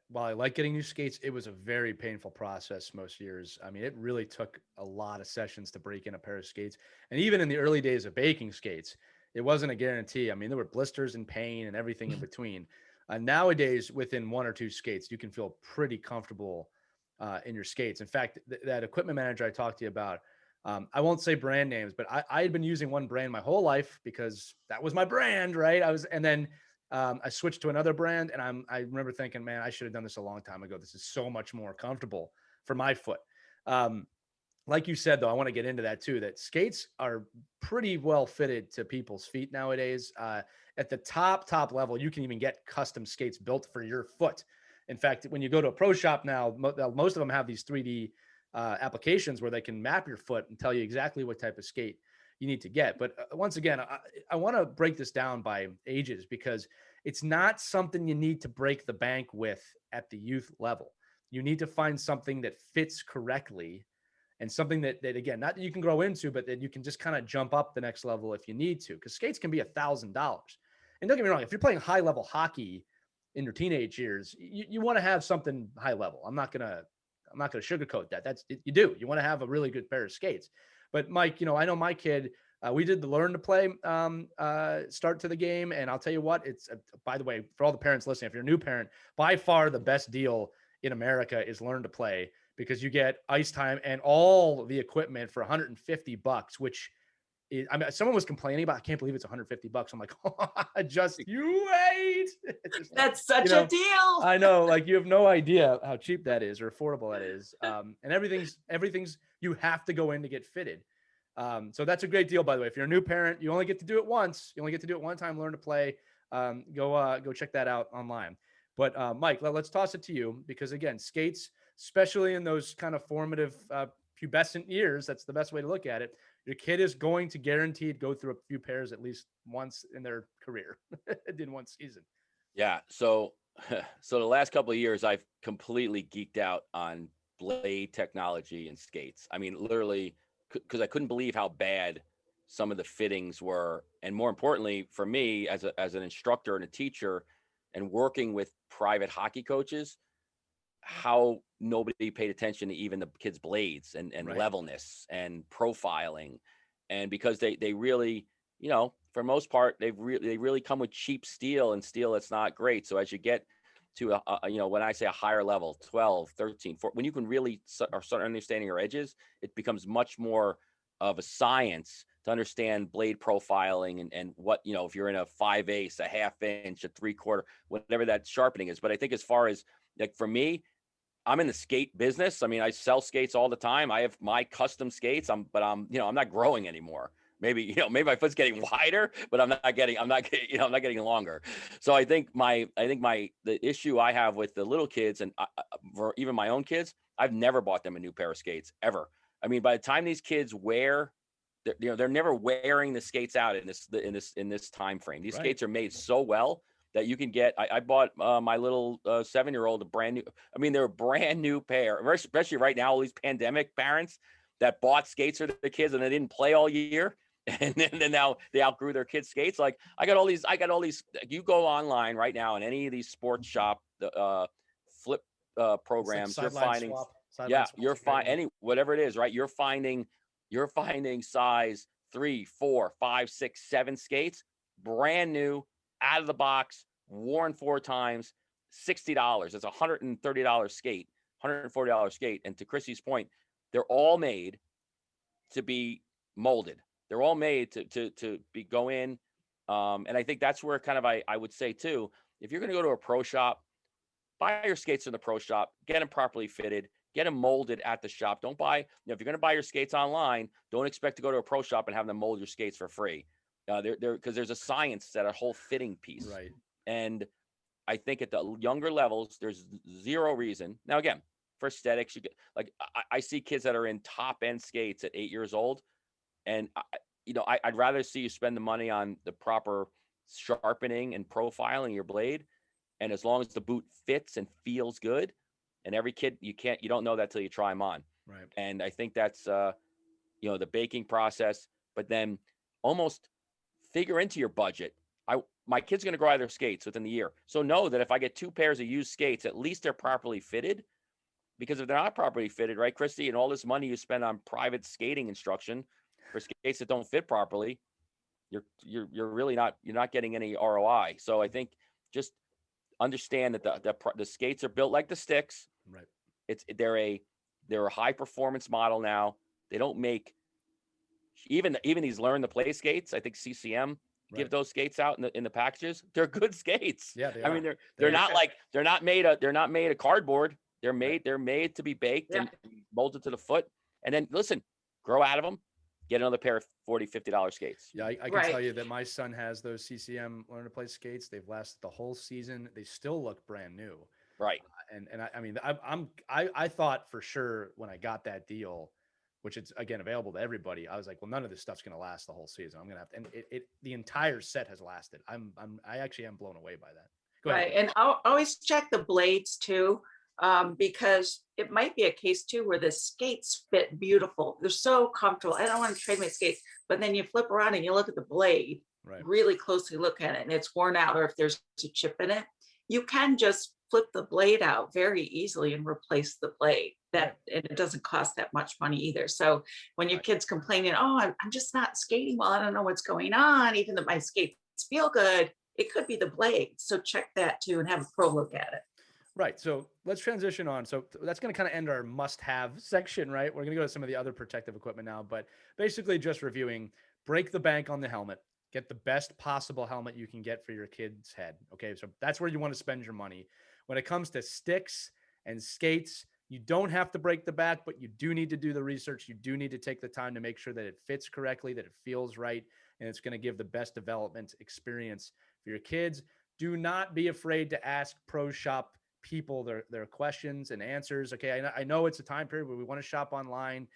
while I like getting new skates, it was a very painful process most years. I mean, it really took a lot of sessions to break in a pair of skates. And even in the early days of baking skates, it wasn't a guarantee. I mean, there were blisters and pain and everything in between. Nowadays, within one or two skates, you can feel pretty comfortable in your skates. In fact, that equipment manager I talked to you about, I won't say brand names, but I had been using one brand my whole life because that was my brand, right? I switched to another brand, and I remember thinking, man, I should have done this a long time ago. This is so much more comfortable for my foot. Like you said, though, I want to get into that too, that skates are pretty well fitted to people's feet nowadays. At the top level, you can even get custom skates built for your foot. In fact, when you go to a pro shop now, most of them have these 3D applications where they can map your foot and tell you exactly what type of skate you need to get. But once again, I want to break this down by ages, because it's not something you need to break the bank with at the youth level. You need to find something that fits correctly, and something that again, not that you can grow into, but that you can just kind of jump up the next level if you need to, because skates can be $1,000. And don't get me wrong, if you're playing high level hockey in your teenage years, you want to have something high level. I'm not gonna sugarcoat that. You do. You want to have a really good pair of skates. But Mike, I know my kid, we did the learn to play start to the game. And I'll tell you what, it's, by the way, for all the parents listening, if you're a new parent, by far the best deal in America is learn to play, because you get ice time and all the equipment for $150, which is, someone was complaining about, I can't believe it's $150. I'm like, oh, just you wait. That's such a deal. I know, like, you have no idea how cheap that is or affordable that is. And everything's, you have to go in to get fitted. So that's a great deal, by the way. If you're a new parent, you only get to do it once. You only get to do it one time, learn to play. Go check that out online. But Mike, let's toss it to you, because again, skates, especially in those kind of formative pubescent years, that's the best way to look at it. Your kid is going to guaranteed go through a few pairs at least once in their career, in one season. Yeah. So the last couple of years, I've completely geeked out on blade technology and skates. I mean, literally, because I couldn't believe how bad some of the fittings were. And more importantly, for me as an instructor and a teacher and working with private hockey coaches, how nobody paid attention to even the kids' blades and Right. levelness and profiling. And because they really, for most part, they really come with cheap steel and steel that's not great. So as you get to when I say a higher level, 12, 13, 14, when you can really start understanding your edges, it becomes much more of a science to understand blade profiling and what, if you're in a 5/8, a 1/2 inch, a 3/4, whatever that sharpening is. But I think as far as like for me, I'm in the skate business. I mean, I sell skates all the time. I have my custom skates. I'm not growing anymore. Maybe my foot's getting wider, but I'm not getting longer. So I think the issue I have with the little kids and for even my own kids, I've never bought them a new pair of skates ever. I mean, by the time these kids they're never wearing the skates out in this time frame. These skates are made so well that you can get. I bought my little 7-year-old a brand new. I mean, they're a brand new pair, especially right now. All these pandemic parents that bought skates for the kids and they didn't play all year, and then now they outgrew their kids' skates. Like I got all these. You go online right now in any of these sports shop flip programs, like you're finding. You're finding whatever it is, right? You're finding size 3, 4, 5, 6, 7 skates, brand new, out of the box, worn 4 times, $60. It's a $130 skate, $140 skate. And to Chrissy's point, they're all made to be molded. They're all made to go in. And I think that's where kind of I would say too, if you're going to go to a pro shop, buy your skates in the pro shop, get them properly fitted, get them molded at the shop. Don't buy, if you're going to buy your skates online, don't expect to go to a pro shop and have them mold your skates for free. Because there's a science to that whole fitting piece. Right. And I think at the younger levels, there's zero reason. Now, again, for aesthetics, you get like, I see kids that are in top end skates at 8 years old. And I'd rather see you spend the money on the proper sharpening and profiling your blade. And as long as the boot fits and feels good, and every kid, you don't know that till you try them on. Right. And I think that's, the baking process, but then almost figure into your budget. My kid's going to grow out of their skates within the year. So know that if I get 2 pairs of used skates, at least they're properly fitted, because if they're not properly fitted, right, Christy, and all this money you spend on private skating instruction for skates that don't fit properly, you're really not getting any ROI. So I think just understand that the skates are built like the sticks. Right. They're a high performance model now. They don't make even these learn to play skates. I think CCM give those skates out in the packages. They're good skates. Yeah, they are. I mean, they're not made of cardboard. They're made to be baked and molded to the foot. And then listen, grow out of them, get another pair of $40, $50 skates. Yeah, I can tell you that my son has those CCM learn to play skates. They've lasted the whole season. They still look brand new. Right. I thought for sure when I got that deal, which it's again available to everybody, I was like, well, none of this stuff's going to last the whole season. I'm going to have to, and the entire set has lasted. I actually am blown away by that. Go ahead. Right. And I'll always check the blades too, because it might be a case too where the skates fit beautiful. They're so comfortable. I don't want to trade my skates, but then you flip around and you look at the blade, really closely look at it, and it's worn out, or if there's a chip in it, you can just flip the blade out very easily and replace the blade. And it doesn't cost that much money either. So when your kid's complaining, oh, I'm just not skating well, I don't know what's going on, even though my skates feel good, it could be the blade. So check that too and have a pro look at it. Right. So let's transition on. So that's going to kind of end our must-have section, right? We're going to go to some of the other protective equipment now, but basically just reviewing, break the bank on the helmet, get the best possible helmet you can get for your kid's head. Okay. So that's where you want to spend your money. When it comes to sticks and skates, you don't have to break the back, but you do need to do the research. You do need to take the time to make sure that it fits correctly, that it feels right, and it's going to give the best development experience for your kids. Do not be afraid to ask pro shop people their questions and answers. Okay, I know it's a time period where we want to shop online.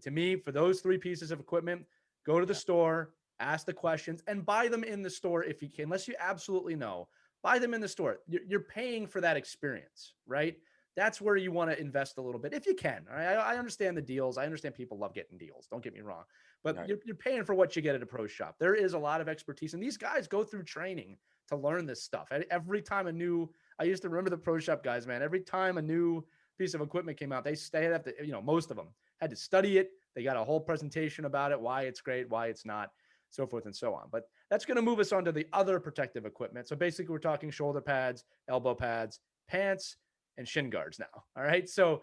To me, for those 3 pieces of equipment, go to the store, ask the questions, and buy them in the store if you can. Unless you absolutely know, buy them in the store. You're paying for that experience, right? That's where you want to invest a little bit if you can. All right? I understand the deals. I understand people love getting deals. Don't get me wrong. But you're paying for what you get at a pro shop. There is a lot of expertise, and these guys go through training to learn this stuff. Every time I used to remember the pro shop guys, man. Every time a new piece of equipment came out, they have to, most of them had to study it. They got a whole presentation about it, why it's great, why it's not, so forth and so on. But that's going to move us on to the other protective equipment. So basically, we're talking shoulder pads, elbow pads, pants, and shin guards now. All right. So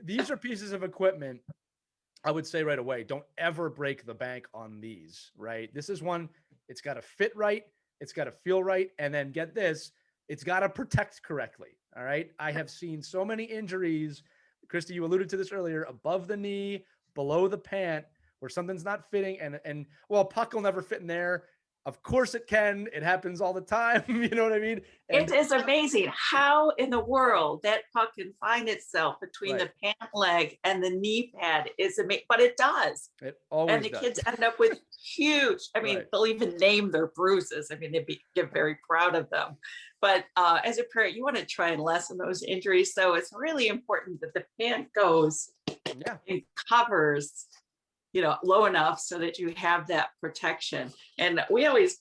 these are pieces of equipment I would say right away, don't ever break the bank on these, right? This is one, it's got to fit right. It's got to feel right. And then get this, it's got to protect correctly. All right. I have seen so many injuries. Christy, you alluded to this earlier, above the knee, below the pant, where something's not fitting. And well, puck will never fit in there. Of course it can. It happens all the time. You know what I mean? And it is amazing how in the world that puck can find itself between the pant leg and the knee pad is amazing, but it does. It always and the does. Kids end up with huge, I mean, they'll even name their bruises. I mean, get very proud of them. But as a parent, you want to try and lessen those injuries. So it's really important that the pant goes and covers, low enough so that you have that protection. And we always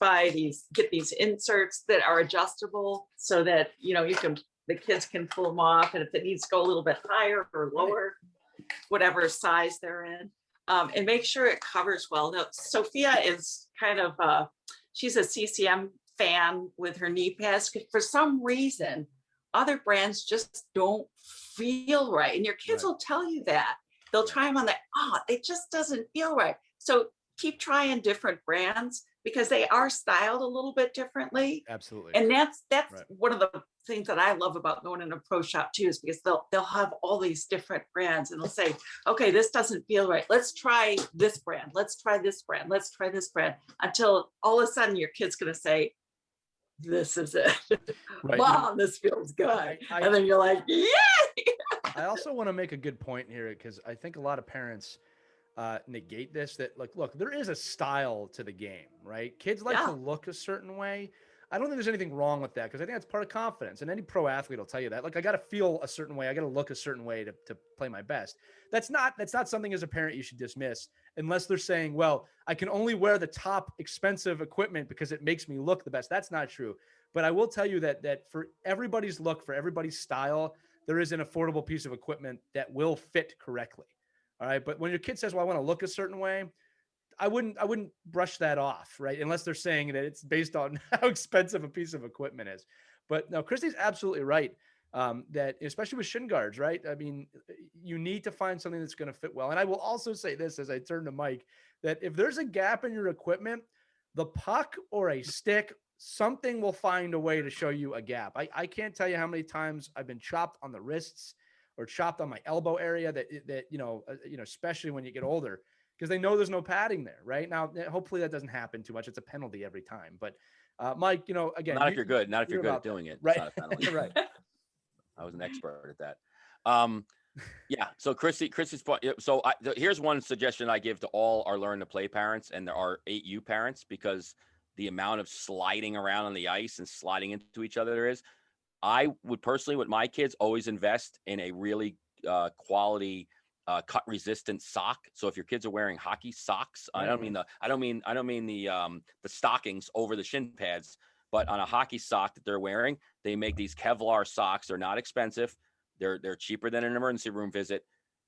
get these inserts that are adjustable so that, the kids can pull them off. And if it needs to go a little bit higher or lower, whatever size they're in, and make sure it covers well. Now, Sophia is kind of, she's a CCM fan with her knee pads. For some reason, other brands just don't feel right. And your kids will tell you that. They'll try them on it just doesn't feel right. So keep trying different brands because they are styled a little bit differently. Absolutely. And that's one of the things that I love about going in a pro shop too, is because they'll have all these different brands and they'll say, okay, this doesn't feel right. Let's try this brand. Let's try this brand. Let's try this brand, until all of a sudden your kid's going to say, this is it. Mom, this feels good. And then you're like, yay! I also want to make a good point here because I think a lot of parents negate this, that look, there is a style to the game, right? Kids like to look a certain way. I don't think there's anything wrong with that because I think that's part of confidence. And any pro athlete will tell you that. I got to feel a certain way. I got to look a certain way to play my best. That's not something as a parent you should dismiss unless they're saying, well, I can only wear the top expensive equipment because it makes me look the best. That's not true. But I will tell you that for everybody's look, for everybody's style, there is an affordable piece of equipment that will fit correctly. All right. But when your kid says, well, I want to look a certain way, I wouldn't brush that off, right? Unless they're saying that it's based on how expensive a piece of equipment is. But no, Christy's absolutely right. That especially with Shin Guards, right? I mean, you need to find something that's going to fit well. And I will also say this as I turn to Mike, that if there's a gap in your equipment, the puck or a stick, something will find a way to show you a gap. I can't tell you how many times I've been chopped on the wrists or chopped on my elbow area that especially when you get older, because they know there's no padding there. Right now, hopefully that doesn't happen too much. It's a penalty every time. But Mike, again, not if you're good at doing it. Right. It's not a penalty. Right. I was an expert at that. Yeah. So Christy's point. So here's one suggestion I give to all our Learn to Play parents and our 8U parents, because the amount of sliding around on the ice and sliding into each other there is. I would personally, with my kids, always invest in a really quality cut resistant sock. So if your kids are wearing hockey socks, I don't mean the stockings over the shin pads, but on a hockey sock that they're wearing, they make these Kevlar socks. They're not expensive. They're cheaper than an emergency room visit.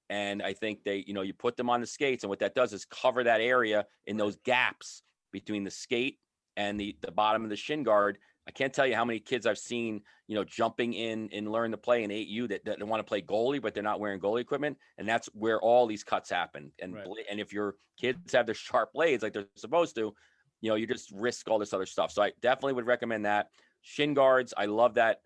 And I think you put them on the skates, and what that does is cover that area in those gaps between the skate and the bottom of the shin guard. I can't tell you how many kids I've seen, jumping in and Learn to Play in 8U that want to play goalie, but they're not wearing goalie equipment. And that's where all these cuts happen. And and if your kids have their sharp blades like they're supposed to, you just risk all this other stuff. So I definitely would recommend that. Shin Guards, I love that,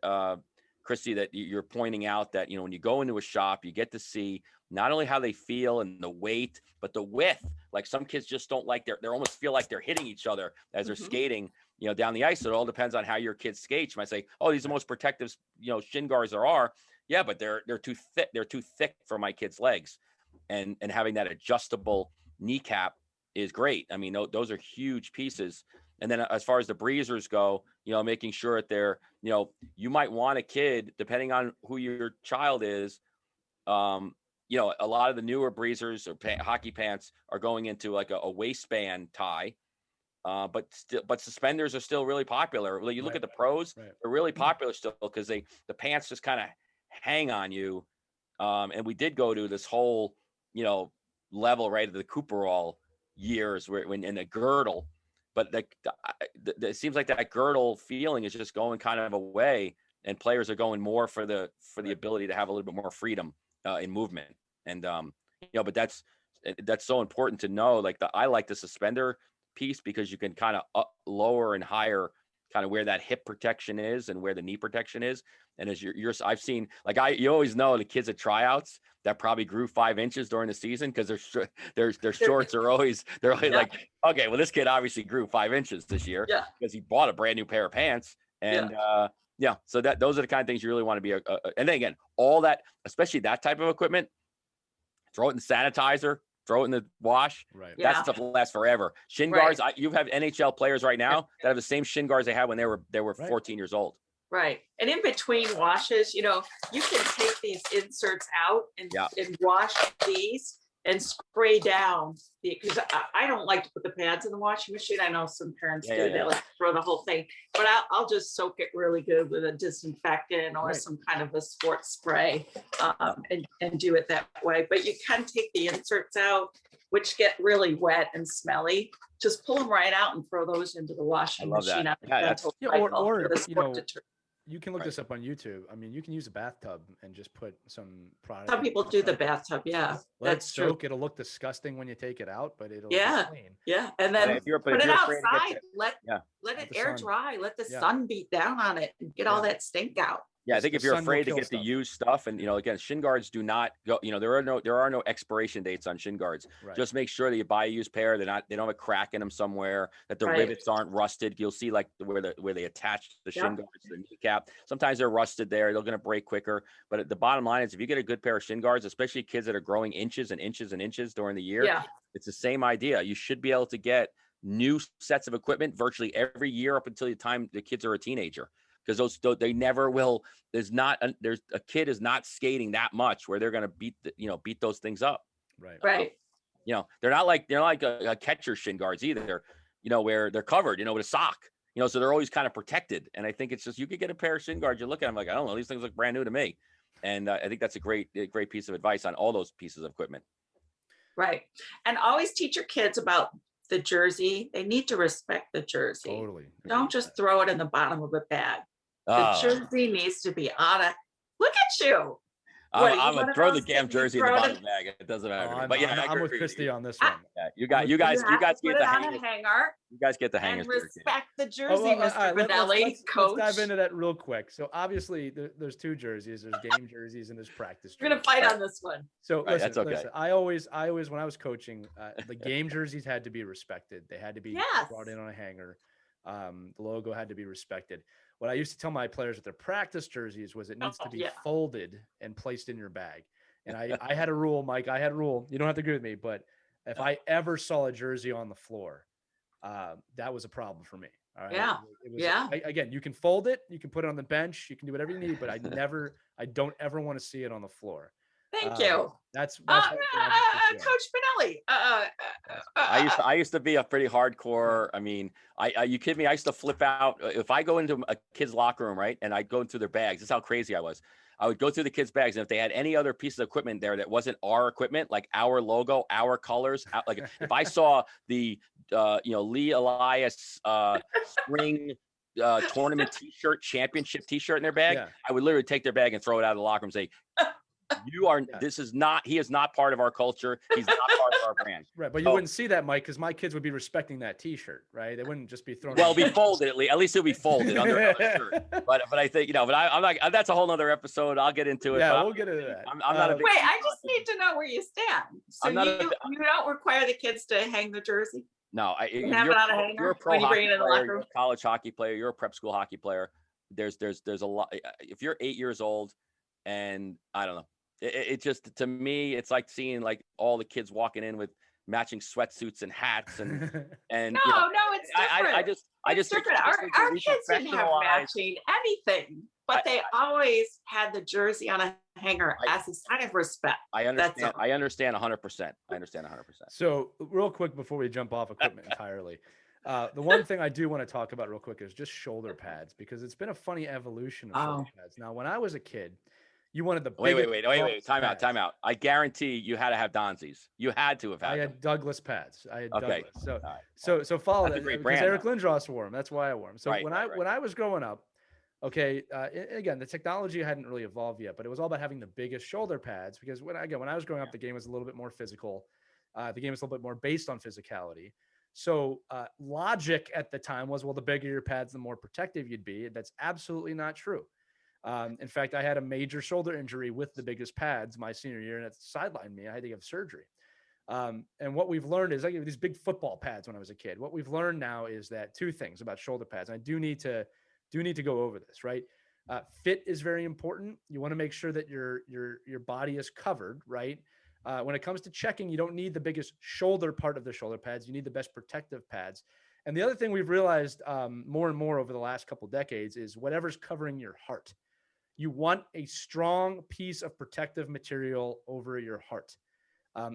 Christy, that you're pointing out that, when you go into a shop, you get to see not only how they feel and the weight, but the width. Like some kids just don't like they almost feel like they're hitting each other as they're skating, down the ice. So it all depends on how your kids skate. You might say, oh, these are the most protective, shin guards there are. Yeah, but they're too thick. They're too thick for my kids' legs. And having that adjustable kneecap is great. I mean, those are huge pieces. And then as far as the breezers go, making sure that they're, you might want a kid, depending on who your child is, a lot of the newer breezers or hockey pants are going into like a waistband tie. But suspenders are still really popular. You look at the pros, they're really popular still because the pants just kind of hang on you. And we did go to this whole, level right of the Cooperall years when in a girdle, but it seems like that girdle feeling is just going kind of away, and players are going more for the ability to have a little bit more freedom in movement. And but that's that's so important to know. Like I like the suspender piece because you can kind of lower and higher kind of where that hip protection is and where the knee protection is. And as I've seen, like you always know the kids at tryouts that probably grew 5 inches during the season because their shorts are always, like, okay, well, this kid obviously grew 5 inches this year because he bought a brand new pair of pants. And so those are the kind of things you really want to be. And then again, all that, especially that type of equipment, throw it in the sanitizer, throw it in the wash. Right. That stuff lasts forever. Shin guards. You have NHL players right now that have the same shin guards they had when they were 14 years old. Right. And in between washes, you can take these inserts out and wash these and spray down because I don't like to put the pads in the washing machine. I know some parents do. They like to throw the whole thing, but I'll just soak it really good with a disinfectant or some kind of a sports spray and do it that way. But you can take the inserts out, which get really wet and smelly. Just pull them right out and throw those into the washing machine. You can look this up on YouTube. I mean, you can use a bathtub and just put some product. Some people do the bathtub. Yeah, that's true. It'll look disgusting when you take it out, but it'll be clean. Yeah, and then put it outside. Let it air dry. Let the sun beat down on it and get all that stink out. Yeah, I think if you're afraid to get the used stuff, and again, shin guards do not go. There are no expiration dates on shin guards. Right. Just make sure that you buy a used pair. They don't have a crack in them somewhere. That the rivets aren't rusted. You'll see like where they attach the shin guards to the kneecap. Sometimes they're rusted there. They're going to break quicker. But the bottom line is, if you get a good pair of shin guards, especially kids that are growing inches and inches and inches during the year, it's the same idea. You should be able to get new sets of equipment virtually every year up until the time the kids are a teenager. Because they never will. There's a kid is not skating that much where they're going to beat those things up. Right. They're not like a catcher shin guards either. Where they're covered, with a sock. So they're always kind of protected. And I think it's just you could get a pair of shin guards. You look at them like, I don't know, these things look brand new to me. And I think that's a great piece of advice on all those pieces of equipment. Right. And always teach your kids about the jersey. They need to respect the jersey. Totally. Don't just throw it in the bottom of a bag. The jersey needs to be on it. Look at you. I'm gonna throw the damn jersey in the bottom bag. It doesn't matter. But I'm with Christy on this one. You guys get the hanger. You guys get the hangers. And respect the jersey, Mr. Benelli, coach. Let's dive into that real quick. So obviously there's two jerseys. There's game jerseys and there's practice jerseys. We're gonna fight on this one. So listen, I always when I was coaching, the game jerseys had to be respected. They had to be brought in on a hanger. The logo had to be respected. What I used to tell my players with their practice jerseys was it needs to be folded and placed in your bag. And I had a rule, Mike. I had a rule. You don't have to agree with me, but if I ever saw a jersey on the floor, that was a problem for me. All right. Again, you can fold it, you can put it on the bench, you can do whatever you need, but I don't ever want to see it on the floor. Thank you. That's Coach Benelli. I used to be a pretty hardcore. I mean, you kidding me? I used to flip out if I go into a kid's locker room, right? And I go into their bags. That's how crazy I was. I would go through the kids' bags, and if they had any other piece of equipment there that wasn't our equipment, like our logo, our colors, like if I saw the Lee Elias spring tournament T-shirt, championship T-shirt in their bag, I would literally take their bag and throw it out of the locker room and say, he is not part of our culture. He's not part of our brand. Right. But you wouldn't see that, Mike, because my kids would be respecting that T-shirt, right? They wouldn't just be thrown. Well, it'll be folded at least it'll be folded under another shirt. But I think, but I'm like, that's a whole nother episode. I'll get into it. Yeah, we'll get into that. I'm not a big I just need to know where you stand. So you don't require the kids to hang the jersey? No, you're a pro hockey player, you're a college hockey player, you're a prep school hockey player. There's a lot. If you're 8 years old and I don't know, it just, to me, it's like seeing like all the kids walking in with matching sweatsuits and hats and no, it's different. I just different. Our kids didn't have matching anything, but they always had the jersey on a hanger as a sign of respect. I understand 100%. So real quick before we jump off equipment entirely, the one thing I do want to talk about real quick is just shoulder pads, because it's been a funny evolution of shoulder pads. Now, when I was a kid, you wanted the wait. Time out. I guarantee you had to have Donzies. You had to have had. I had Douglas pads. Okay. Douglas. So follow that because Eric Lindros wore them. That's why I wore them. So when I was growing up, again, the technology hadn't really evolved yet, but it was all about having the biggest shoulder pads because when I was growing up, the game was a little bit more physical. The game is a little bit more based on physicality. So logic at the time was, well, the bigger your pads, the more protective you'd be. That's absolutely not true. In fact, I had a major shoulder injury with the biggest pads my senior year, and it sidelined me. I had to have surgery. And what we've learned is, I gave these big football pads when I was a kid. What we've learned now is that two things about shoulder pads. And I do need to go over this, right? Fit is very important. You want to make sure that your body is covered, right? When it comes to checking, you don't need the biggest shoulder part of the shoulder pads. You need the best protective pads. And the other thing we've realized more and more over the last couple of decades is whatever's covering your heart. You want a strong piece of protective material over your heart.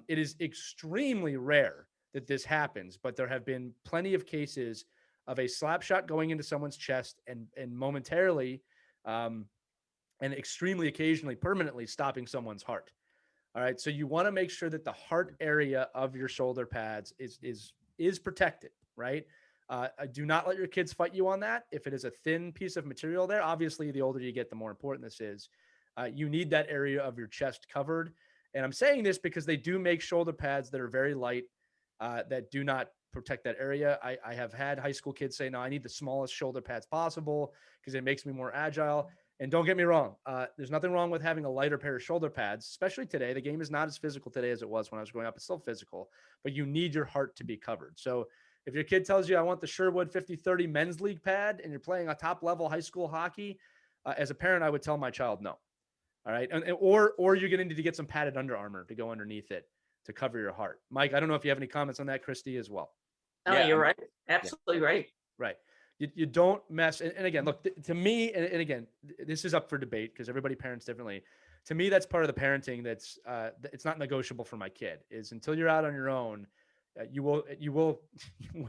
It is extremely rare that this happens, but there have been plenty of cases of a slap shot going into someone's chest and momentarily and extremely occasionally permanently stopping someone's heart. All right. So you want to make sure that the heart area of your shoulder pads is protected, right? Do not let your kids fight you on that. If it is a thin piece of material there, obviously the older you get, the more important this is. You need that area of your chest covered. And I'm saying this because they do make shoulder pads that are very light, that do not protect that area. I have had high school kids say, no, I need the smallest shoulder pads possible because it makes me more agile. And don't get me wrong. There's nothing wrong with having a lighter pair of shoulder pads, especially today. The game is not as physical today as it was when I was growing up. It's still physical, but you need your heart to be covered. So if your kid tells you, I want the Sherwood 50-30 men's league pad, and you're playing a top level high school hockey, as a parent, I would tell my child no. All right. Or you're going to need to get some padded Under Armour to go underneath it to cover your heart. Mike, I don't know if you have any comments on that, Christy, as well. No, yeah, you're right. Absolutely right. Right. You don't mess. And again, look, to me, and again, this is up for debate because everybody parents differently. To me, that's part of the parenting that's it's not negotiable for my kid is until you're out on your own, you will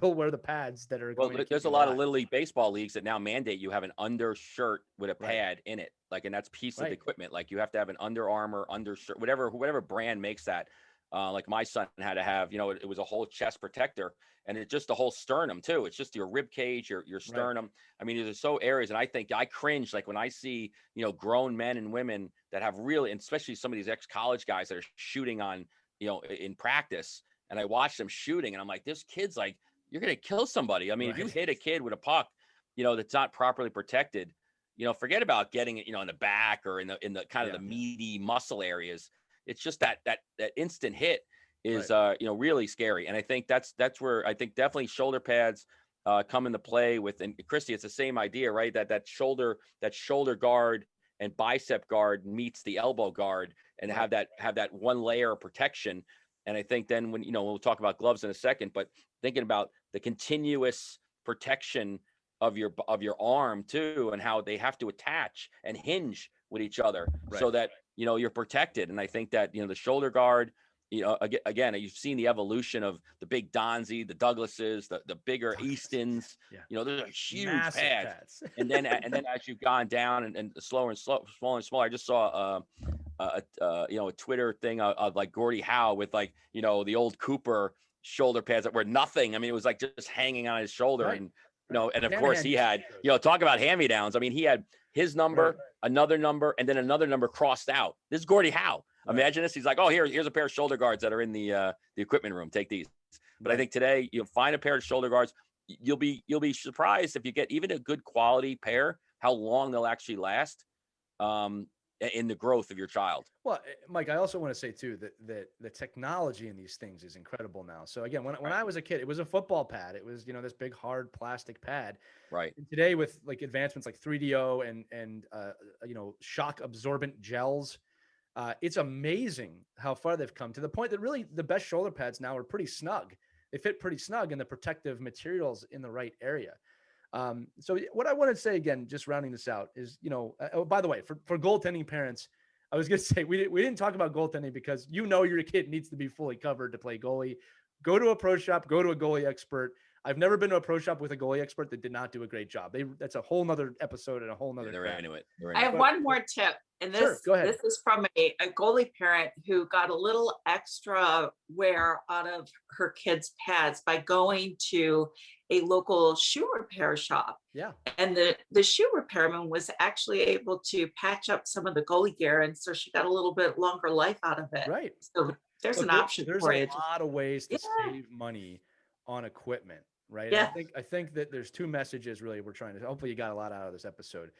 wear the pads that are going to keep there's a lot of Little League baseball leagues that now mandate you have an undershirt with a pad in it. Like, and that's piece of equipment. Like you have to have an Under Armour undershirt, whatever brand makes that. Like my son had to have, it was a whole chest protector and it's just the whole sternum too. It's just your rib cage, your sternum. Right. I mean, there's so areas. And I think I cringe, like when I see, grown men and women that have really, and especially some of these ex-college guys that are shooting on, in practice. And I watch them shooting and I'm like, this kid's like, you're going to kill somebody. I mean, if you hit a kid with a puck, that's not properly protected, forget about getting it, in the back or in the kind of the meaty muscle areas. It's just that instant hit is, really scary. And I think that's where I think definitely shoulder pads come into play with, and Christy, it's the same idea, right? That shoulder guard and bicep guard meets the elbow guard and have that one layer of protection. And I think then when, we'll talk about gloves in a second, but thinking about the continuous protection of your arm too, and how they have to attach and hinge with each other so that, you're protected. And I think that, the shoulder guard, again, you've seen the evolution of the big Donzi, the Douglases, the bigger Eastons, those are huge pads. and then as you've gone down and smaller and smaller, I just saw a Twitter thing of like Gordie Howe with like, the old Cooper shoulder pads that were nothing. I mean, it was like just hanging on his shoulder. And, and of course he had, talk about hand-me-downs. I mean, he had his number, another number, and then another number crossed out. This is Gordie Howe. Imagine this. He's like, oh, here's a pair of shoulder guards that are in the equipment room. Take these. But I think today you'll find a pair of shoulder guards. You'll be surprised if you get even a good quality pair, how long they'll actually last in the growth of your child. Well, Mike, I also want to say too that the technology in these things is incredible now. So again, when I was a kid, it was a football pad. It was, this big hard plastic pad. Right. And today with like advancements like 3DO and shock absorbent gels, it's amazing how far they've come to the point that really the best shoulder pads now are pretty snug. They fit pretty snug and the protective materials in the right area. So what I want to say again, just rounding this out is, oh, by the way, for goaltending parents, I was going to say, we didn't talk about goaltending because, your kid needs to be fully covered to play goalie. Go to a pro shop, go to a goalie expert. I've never been to a pro shop with a goalie expert that did not do a great job. That's a whole nother episode and a whole nother. They're into it. I have one more tip. And this is from a goalie parent who got a little extra wear out of her kids' pads by going to a local shoe repair shop. Yeah. And the shoe repairman was actually able to patch up some of the goalie gear. And so she got a little bit longer life out of it. Right. So There's Look, an option there's for a you. lot of ways to Yeah. save money on equipment, right? And Yeah. I think that there's two messages really we're trying to, hopefully you got a lot out of this episode.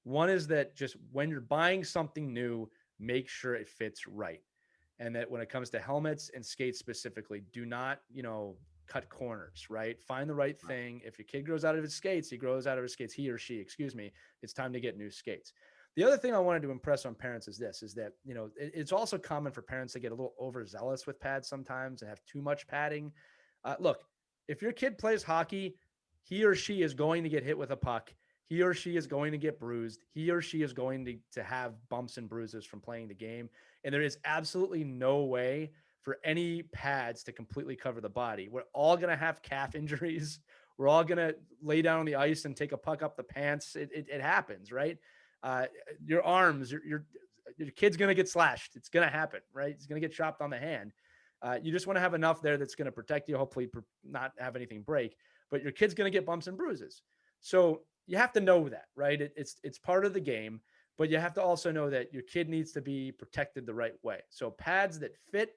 One is that just when you're buying something new, make sure it fits right. And that when it comes to helmets and skates specifically, do not, cut corners, right? Find the right thing. If your kid grows out of his skates, he he or she, excuse me, it's time to get new skates. The other thing I wanted to impress on parents is this, is that, it's also common for parents to get a little overzealous with pads sometimes and have too much padding. Look, if your kid plays hockey, he or she is going to get hit with a puck. He or she is going to get bruised. He or she is going to have bumps and bruises from playing the game. And there is absolutely no way for any pads to completely cover the body. We're all going to have calf injuries. We're all going to lay down on the ice and take a puck up the pants. It happens, right? Your arms, your kid's going to get slashed. It's going to happen, right? It's going to get chopped on the hand. You just want to have enough there that's going to protect you, hopefully not have anything break, but your kid's going to get bumps and bruises. So you have to know that, right? It's part of the game, but you have to also know that your kid needs to be protected the right way. So pads that fit,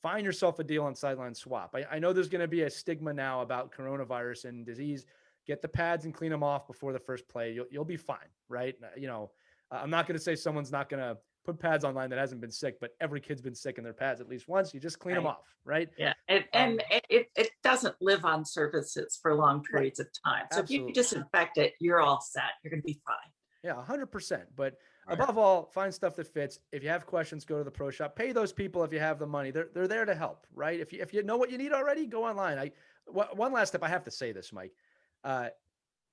find yourself a deal on Sideline Swap. I know there's going to be a stigma now about coronavirus and disease. Get the pads and clean them off before the first play. You'll be fine, right? I'm not going to say someone's not going to put pads online that hasn't been sick, but every kid's been sick in their pads at least once. You just clean them off, right? Yeah. And it doesn't live on surfaces for long periods of time. So Absolutely. if you disinfect it, you're all set. You're going to be fine. Yeah, 100%. But above all, find stuff that fits. If you have questions, go to the pro shop. Pay those people if you have the money. They're there to help, right? If you know what you need already, go online. One last step. I have to say this, Mike,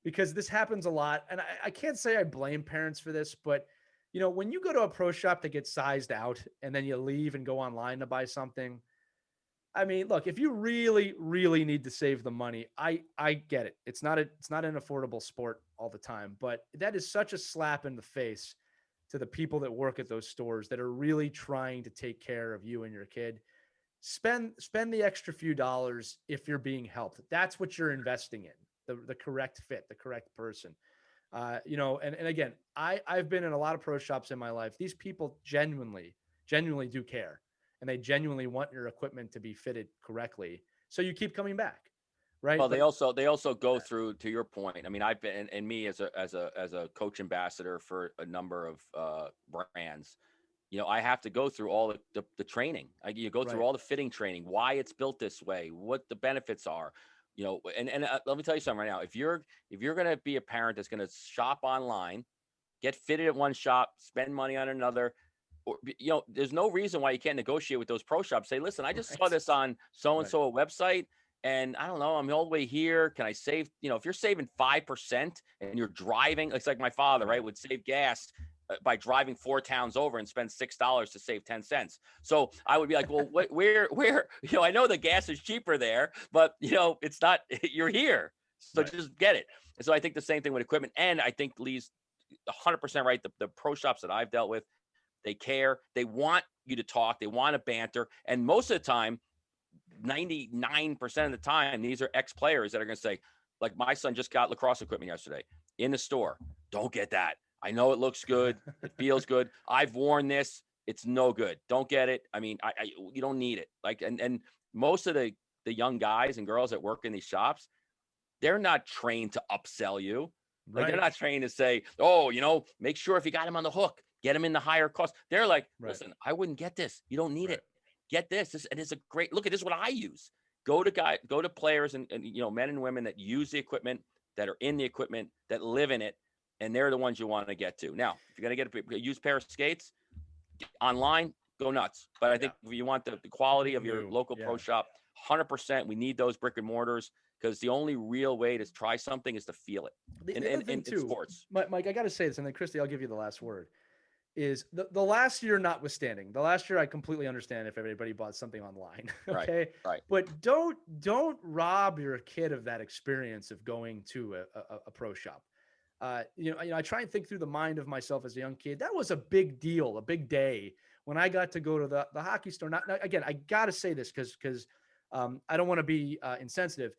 because this happens a lot, and I can't say I blame parents for this, but when you go to a pro shop to get sized out and then you leave and go online to buy something, I mean, look, if you really, really need to save the money, I get it. It's not an affordable sport all the time, but that is such a slap in the face to the people that work at those stores that are really trying to take care of you and your kid. Spend the extra few dollars if you're being helped. That's what you're investing in, the correct fit, the correct person. And again, I've been in a lot of pro shops in my life. These people genuinely do care. And they genuinely want your equipment to be fitted correctly. So you keep coming back, right? Well, they also go through, to your point. I mean, I've been, and me as a coach ambassador for a number of brands, I have to go through all the training. You go through all the fitting training, why it's built this way, what the benefits are, and let me tell you something right now. If you're going to be a parent that's going to shop online, get fitted at one shop, spend money on another, or, there's no reason why you can't negotiate with those pro shops. Say, listen, I just saw this on so-and-so website, and I don't know, I'm all the way here. Can I save, if you're saving 5% and you're driving, it's like my father, right, would save gas by driving 4 towns over and spend $6 to save 10 cents. So I would be like, well, where, I know the gas is cheaper there, but it's not, you're here. So just get it. And so I think the same thing with equipment. And I think Lee's 100% right. The pro shops that I've dealt with, they care. They want you to talk. They want to banter. And most of the time, 99% of the time, these are ex-players that are going to say, like, my son just got lacrosse equipment yesterday in the store. Don't get that. I know it looks good. It feels good. I've worn this. It's no good. Don't get it. I mean, you don't need it. Like, and most of the young guys and girls that work in these shops, they're not trained to upsell you. Like, they're not trained to say, oh, make sure if you got him on the hook, get him in the higher cost. They're like, listen, I wouldn't get this. You don't need it. Get this. And it's a great look at this. What I use. Go to players and men and women that use the equipment, that are in the equipment, that live in it, and they're the ones you want to get to. Now, if you're gonna get a used pair of skates online, go nuts. But I think if you want the quality of your local pro shop, 100%, we need those brick and mortars. Because the only real way to try something is to feel it in sports. Mike, I got to say this, and then Christy, I'll give you the last word. Is the last year notwithstanding, the last year I completely understand if everybody bought something online, okay? Right. But don't rob your kid of that experience of going to a pro shop. I try and think through the mind of myself as a young kid. That was a big deal, a big day when I got to go to the hockey store. Now, again, I got to say this because I don't want to be insensitive.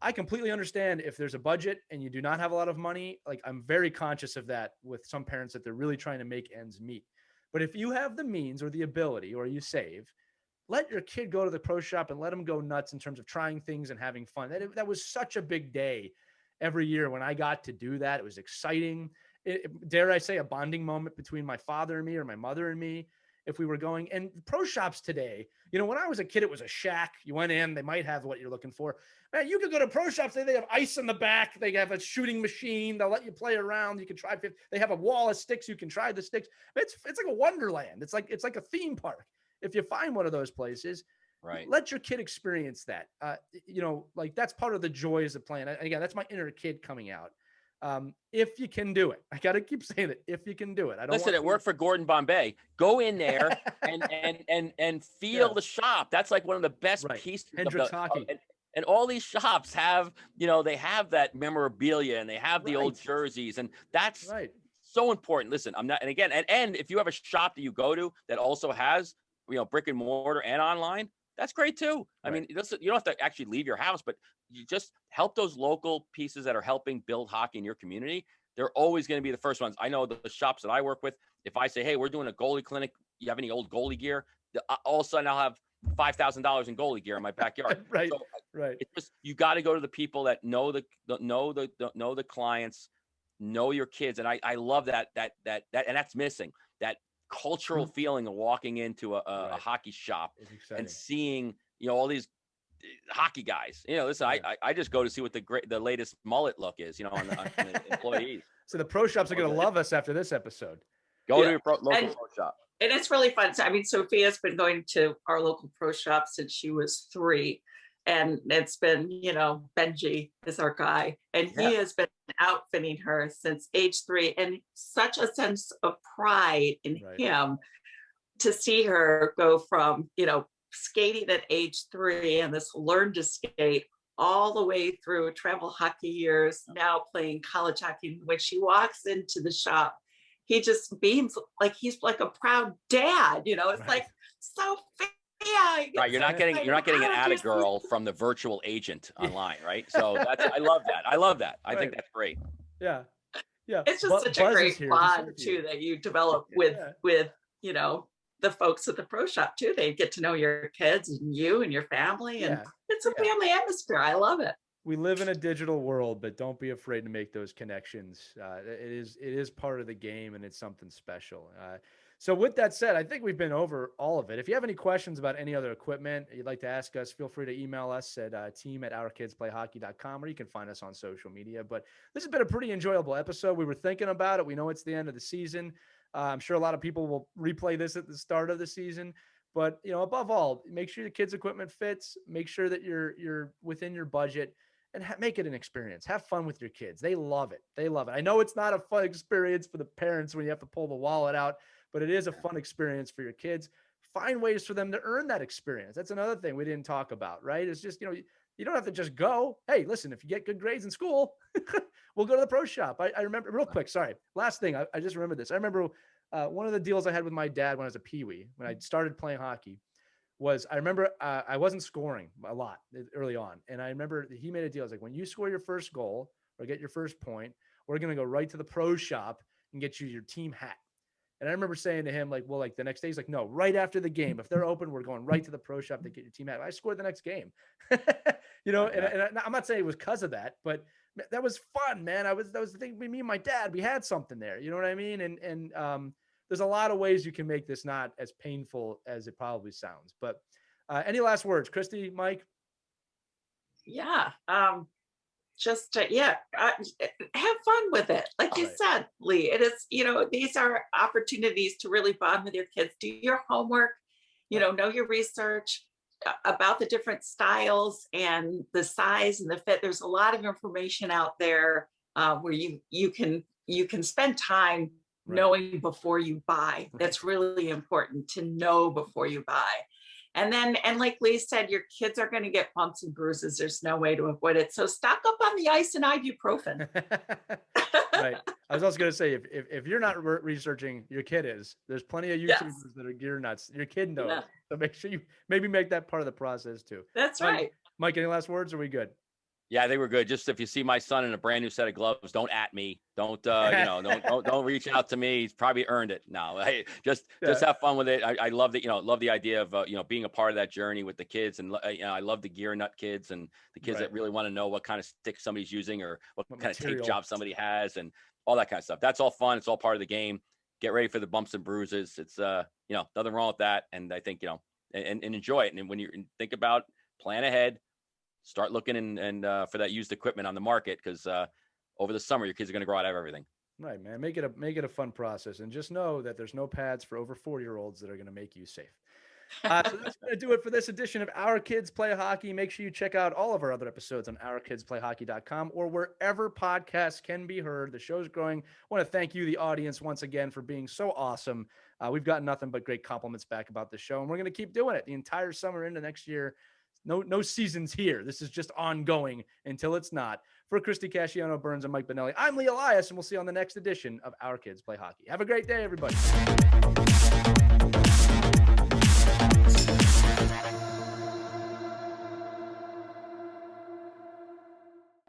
I completely understand if there's a budget and you do not have a lot of money. Like, I'm very conscious of that with some parents that they're really trying to make ends meet. But if you have the means or the ability, or you save, let your kid go to the pro shop and let them go nuts in terms of trying things and having fun. That was such a big day every year when I got to do that. It was exciting. Dare I say, a bonding moment between my father and me, or my mother and me, if we were going. And pro shops today, when I was a kid, it was a shack. You went in, they might have what you're looking for. Man, you could go to pro shops. They have ice in the back. They have a shooting machine. They'll let you play around. You can try. They have a wall of sticks. You can try the sticks. It's like a wonderland. It's like a theme park. If you find one of those places, right, let your kid experience that. Like that's part of the joys of playing. And again, that's my inner kid coming out. If you can do it, I got to keep saying it. If you can do it, I don't listen. It worked for Gordon Bombay. Go in there and feel the shop. That's like one of the best pieces. Hendrix Hockey. And all these shops have, they have that memorabilia and they have the old jerseys, and that's so important. Listen, I'm not, and again, and if you have a shop that you go to that also has, brick and mortar and online, that's great too. I mean, you don't have to actually leave your house, but you just help those local pieces that are helping build hockey in your community. They're always going to be the first ones. I know the shops that I work with, if I say, hey, we're doing a goalie clinic, you have any old goalie gear? All of a sudden I'll have $5,000 in goalie gear in my backyard. Right. It's just, you got to go to the people that know the clients, know your kids. And I love that, and that's missing, that cultural feeling of walking into a hockey shop and seeing, all these hockey guys. Listen, I just go to see what the latest mullet look is, on the employees. So the pro shops are going to love us after this episode. Go to your local pro shop. And it's really fun. I mean, Sophia's been going to our local pro shop since she was 3. And it's been, Benji is our guy. And he has been outfitting her since age 3. And such a sense of pride in him to see her go from, skating at age 3 and this learn to skate all the way through travel hockey years, now playing college hockey. When she walks into the shop, he just beams like he's like a proud dad, it's like, Sophia. Right, you're not getting an atta girl from the virtual agent online, right? So I love that. I think that's great. Yeah. It's just such a great bond too that you develop with the folks at the pro shop too. They get to know your kids and you and your family, and it's a family atmosphere. I love it. We live in a digital world, but don't be afraid to make those connections. It is part of the game, and it's something special. So with that said, I think we've been over all of it. If you have any questions about any other equipment you'd like to ask us, feel free to email us at team@ourkidsplayhockey.com, or you can find us on social media. But this has been a pretty enjoyable episode. We were thinking about it. We know it's the end of the season. I'm sure a lot of people will replay this at the start of the season. But, above all, make sure your kids' equipment fits. Make sure that you're within your budget. And make it an experience. Have fun with your kids. They love it. I know it's not a fun experience for the parents when you have to pull the wallet out, but it is a fun experience for your kids. Find ways for them to earn that experience. That's another thing we didn't talk about, right? It's just, you don't have to just go. Hey, listen, if you get good grades in school, we'll go to the pro shop. I remember real quick. Sorry. Last thing. I just remembered this. I remember one of the deals I had with my dad when I was a peewee, when I started playing hockey, was I remember I wasn't scoring a lot early on. And I remember he made a deal. I was like, when you score your first goal or get your first point, we're going to go right to the pro shop and get you your team hat. And I remember saying to him, like, well, like the next day, he's like, no, right after the game, if they're open, we're going right to the pro shop to get your team hat. I scored the next game, and I'm not saying it was because of that, but that was fun, man. That was the thing. Me and my dad, we had something there. You know what I mean? And there's a lot of ways you can make this not as painful as it probably sounds. But any last words, Christy, Mike? Yeah. Have fun with it. Like you said, Lee, it is, these are opportunities to really bond with your kids. Do your homework, know your research about the different styles and the size and the fit. There's a lot of information out there where you can spend time knowing before you buy. That's really important to know before you buy. And like Lee said, your kids are going to get bumps and bruises. There's no way to avoid it. So stock up on the ice and ibuprofen. Right. I was also going to say, if you're not researching, your kid is. There's plenty of YouTubers that are gear nuts. Your kid knows. Yeah. So make sure you maybe make that part of the process too. That's right. Mike, any last words? Or are we good? Yeah, they were good. Just if you see my son in a brand new set of gloves, don't at me. Don't don't reach out to me. He's probably earned it. No, just have fun with it. I love that. Love the idea of being a part of that journey with the kids, and I love the gear nut kids and the kids that really want to know what kind of stick somebody's using or what kind of tape job somebody has and all that kind of stuff. That's all fun. It's all part of the game. Get ready for the bumps and bruises. It's nothing wrong with that. And I think and enjoy it. And when you think about plan ahead. Start looking and for that used equipment on the market because over the summer your kids are going to grow out of everything. Right, man. Make it a fun process, and just know that there's no pads for over 4-year-olds that are going to make you safe. So that's going to do it for this edition of Our Kids Play Hockey. Make sure you check out all of our other episodes on ourkidsplayhockey.com or wherever podcasts can be heard. The show's growing. I want to thank you, the audience, once again for being so awesome. We've gotten nothing but great compliments back about the show, and we're going to keep doing it the entire summer into next year. No seasons here. This is just ongoing until it's not. For Christy Casciano, Burns, and Mike Benelli, I'm Lee Elias, and we'll see you on the next edition of Our Kids Play Hockey. Have a great day, everybody.